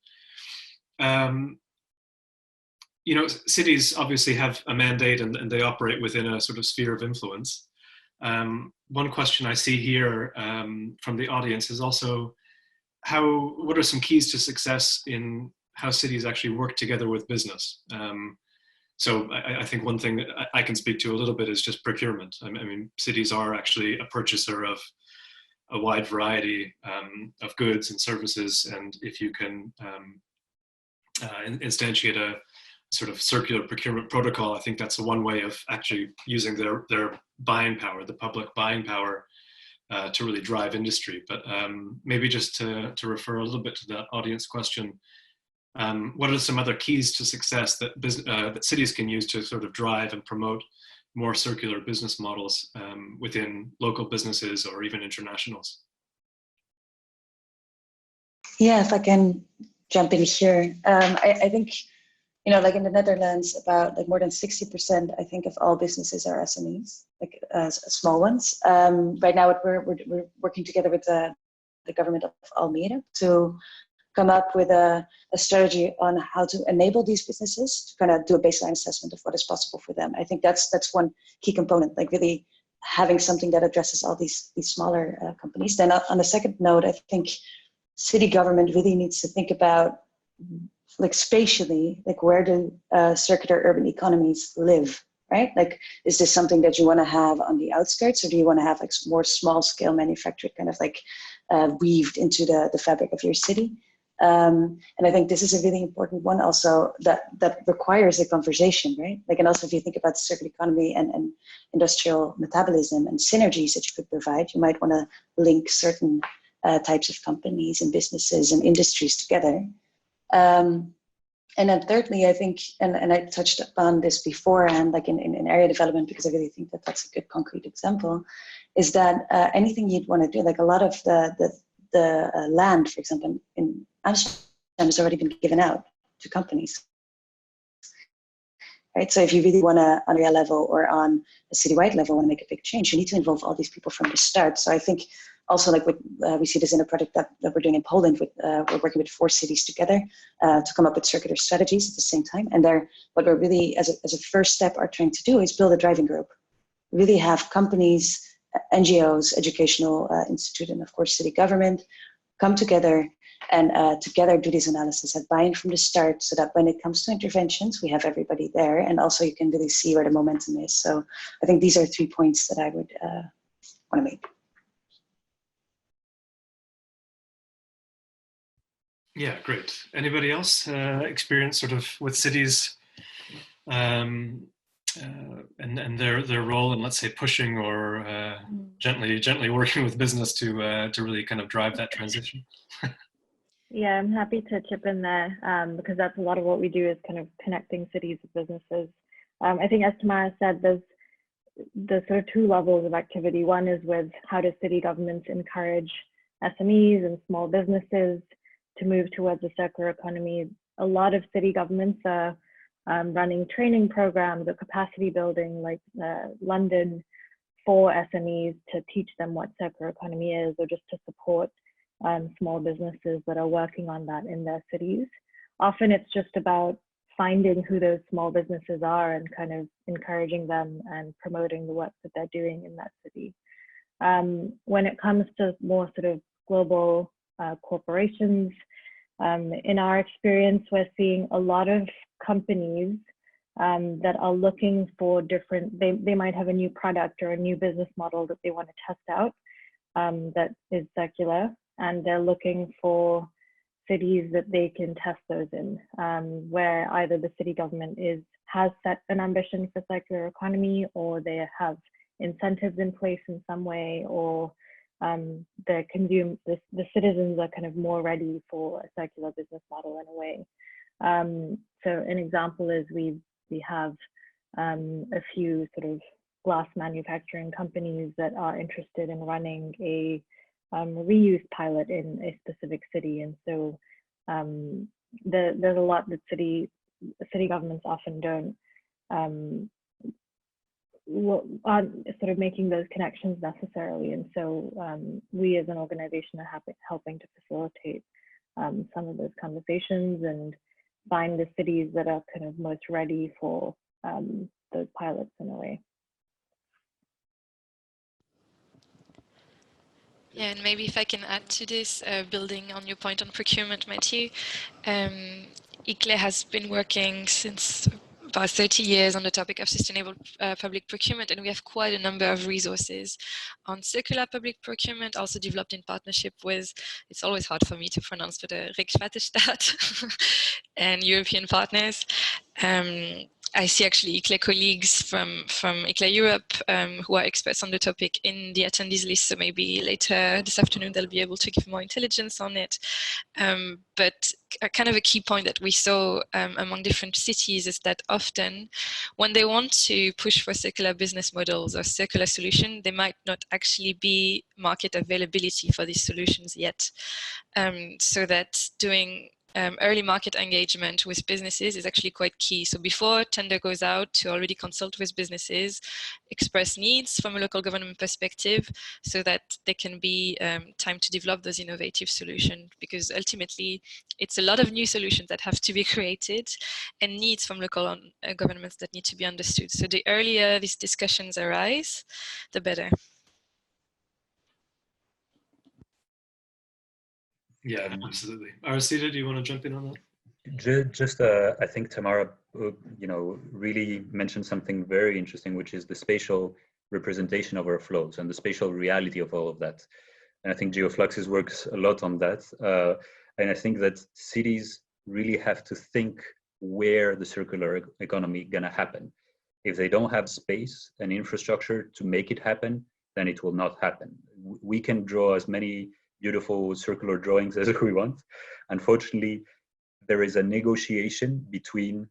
You know, cities obviously have a mandate, and they operate within a sort of sphere of influence. One question I see here from the audience is also what are some keys to success in how cities actually work together with business? So I think one thing that I can speak to a little bit is just procurement. I mean, cities are actually a purchaser of a wide variety of goods and services, and if you can instantiate a sort of circular procurement protocol, I think that's one way of actually using their buying power, the public buying power, to really drive industry. But maybe just to refer a little bit to that audience question, what are some other keys to success that cities can use to sort of drive and promote more circular business models within local businesses or even internationals? Yeah, if I can jump in here, I think, you know, like in the Netherlands, about like more than 60%, I think, of all businesses are SMEs, like small ones. Right now, we're working together with the government of Almere to come up with a strategy on how to enable these businesses to kind of do a baseline assessment of what is possible for them. I think that's one key component, like really having something that addresses all these smaller companies. Then on a second note, I think city government really needs to think about, like, spatially, like, where do circular urban economies live, right? Like, is this something that you want to have on the outskirts, or do you want to have like more small scale manufactured, kind of like weaved into the fabric of your city? And I think this is a really important one also that requires a conversation, right? Like, and also if you think about the circular economy and industrial metabolism and synergies that you could provide, you might want to link certain types of companies and businesses and industries together. And then thirdly, I think, and I touched upon this beforehand, like in area development, because I really think that that's a good concrete example, is that anything you'd want to do, like a lot of the land, for example, in Amsterdam has already been given out to companies, right? So if you really want to, on a level or on a citywide level, want to make a big change, you need to involve all these people from the start. So I think also, like, we see this in a project that we're doing in Poland. We're working with 4 cities together to come up with circular strategies at the same time. And what we're really, as a first step, are trying to do is build a driving group. Really have companies, NGOs, educational institute, and of course city government come together and together do this analysis, have buy-in from the start, so that when it comes to interventions, we have everybody there, and also you can really see where the momentum is. So I think these are 3 points that I would want to make. Yeah, great. Anybody else experience sort of with cities and their role in, let's say, pushing or gently working with business to really kind of drive that transition? Yeah, I'm happy to chip in there because that's a lot of what we do, is kind of connecting cities with businesses. I think, as Tamara said, there's the sort of 2 levels of activity. One is with how do city governments encourage SMEs and small businesses to move towards a circular economy. A lot of city governments are running training programs or capacity building, like London, for SMEs to teach them what circular economy is, or just to support small businesses that are working on that in their cities. Often it's just about finding who those small businesses are and kind of encouraging them and promoting the work that they're doing in that city. When it comes to more sort of global corporations, In our experience, we're seeing a lot of companies that are looking for different, they might have a new product or a new business model that they want to test out that is circular, and they're looking for cities that they can test those in, where either the city government has set an ambition for circular economy, or they have incentives in place in some way, or the citizens are kind of more ready for a circular business model in a way. So an example is we have a few sort of glass manufacturing companies that are interested in running a reuse pilot in a specific city, and so there's a lot that city governments often don't aren't sort of making those connections necessarily, and so we as an organization are helping to facilitate some of those conversations and find the cities that are kind of most ready for those pilots in a way. Yeah, and maybe if I can add to this, building on your point on procurement, Matthew, ICLEI has been working since about 30 years on the topic of sustainable public procurement, and we have quite a number of resources on circular public procurement, also developed in partnership with, it's always hard for me to pronounce, but Rijkswaterstaat and European partners. I see actually ICLEI colleagues from ICLEI Europe who are experts on the topic in the attendees list, so maybe later this afternoon they'll be able to give more intelligence on it. But kind of a key point that we saw among different cities is that often when they want to push for circular business models or circular solution, there might not actually be market availability for these solutions yet. So that doing early market engagement with businesses is actually quite key. So before tender goes out, to already consult with businesses, express needs from a local government perspective, so that there can be time to develop those innovative solutions, because ultimately it's a lot of new solutions that have to be created and needs from local governments that need to be understood. So the earlier these discussions arise, the better. Yeah, absolutely. Aracida, do you want to jump in on that? Just, I think Tamara, really mentioned something very interesting, which is the spatial representation of our flows and the spatial reality of all of that. And I think Geofluxus works a lot on that. And I think that cities really have to think where the circular economy gonna happen. If they don't have space and infrastructure to make it happen, then it will not happen. We can draw as many beautiful circular drawings as we want. Unfortunately, there is a negotiation between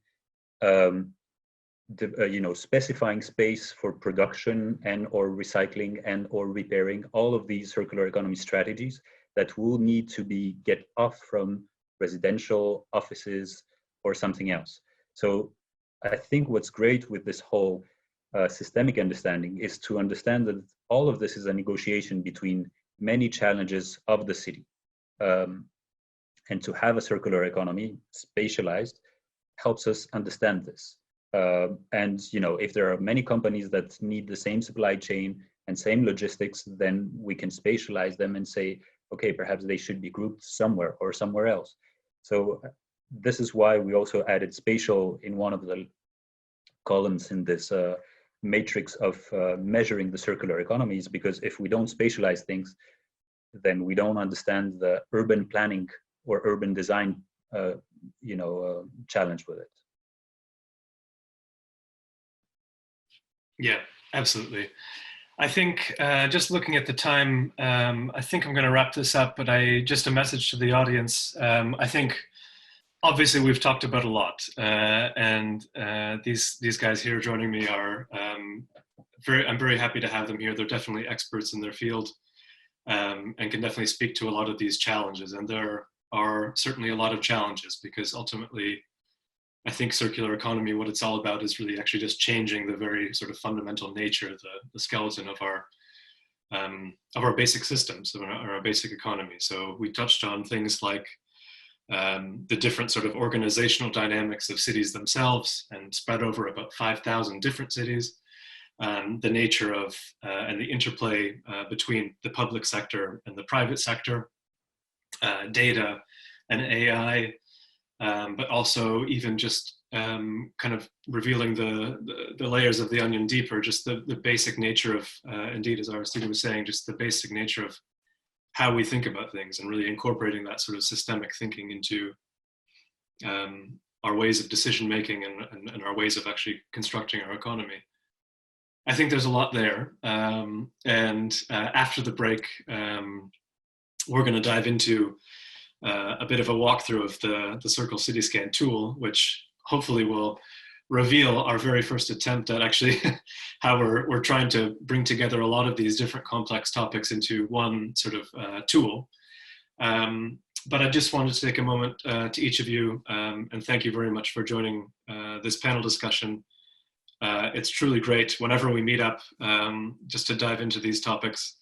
specifying space for production and or recycling and or repairing, all of these circular economy strategies that will need to get off from residential offices or something else. So I think what's great with this whole systemic understanding is to understand that all of this is a negotiation between many challenges of the city. And to have a circular economy spatialized helps us understand this. And if there are many companies that need the same supply chain and same logistics, then we can spatialize them and say, okay, perhaps they should be grouped somewhere or somewhere else. So this is why we also added spatial in one of the columns in this matrix of measuring the circular economies, because if we don't spatialize things, then we don't understand the urban planning or urban design challenge with it. Yeah, absolutely. I think just looking at the time, I think I'm going to wrap this up, but just a message to the audience. I think obviously we've talked about a lot, and these guys here joining me are I'm very happy to have them here. They're definitely experts in their field, and can definitely speak to a lot of these challenges. And there are certainly a lot of challenges, because ultimately I think circular economy, what it's all about is really actually just changing the very sort of fundamental nature, the skeleton of our basic systems, of our basic economy. So we touched on things like the different sort of organizational dynamics of cities themselves, and spread over about 5,000 different cities. The nature of and the interplay between the public sector and the private sector, data, and AI, but also even just kind of revealing the layers of the onion deeper, just the basic nature of, indeed, as Aristide was saying, just the basic nature of how we think about things, and really incorporating that sort of systemic thinking into our ways of decision making and our ways of actually constructing our economy. I think there's a lot there. And after the break, we're going to dive into a bit of a walkthrough of the Circle CityScan tool, which hopefully will reveal our very first attempt at actually how we're trying to bring together a lot of these different complex topics into one sort of tool. But I just wanted to take a moment to each of you and thank you very much for joining this panel discussion. It's truly great whenever we meet up just to dive into these topics.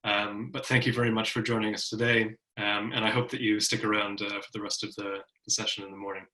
But thank you very much for joining us today. And I hope that you stick around for the rest of the session in the morning.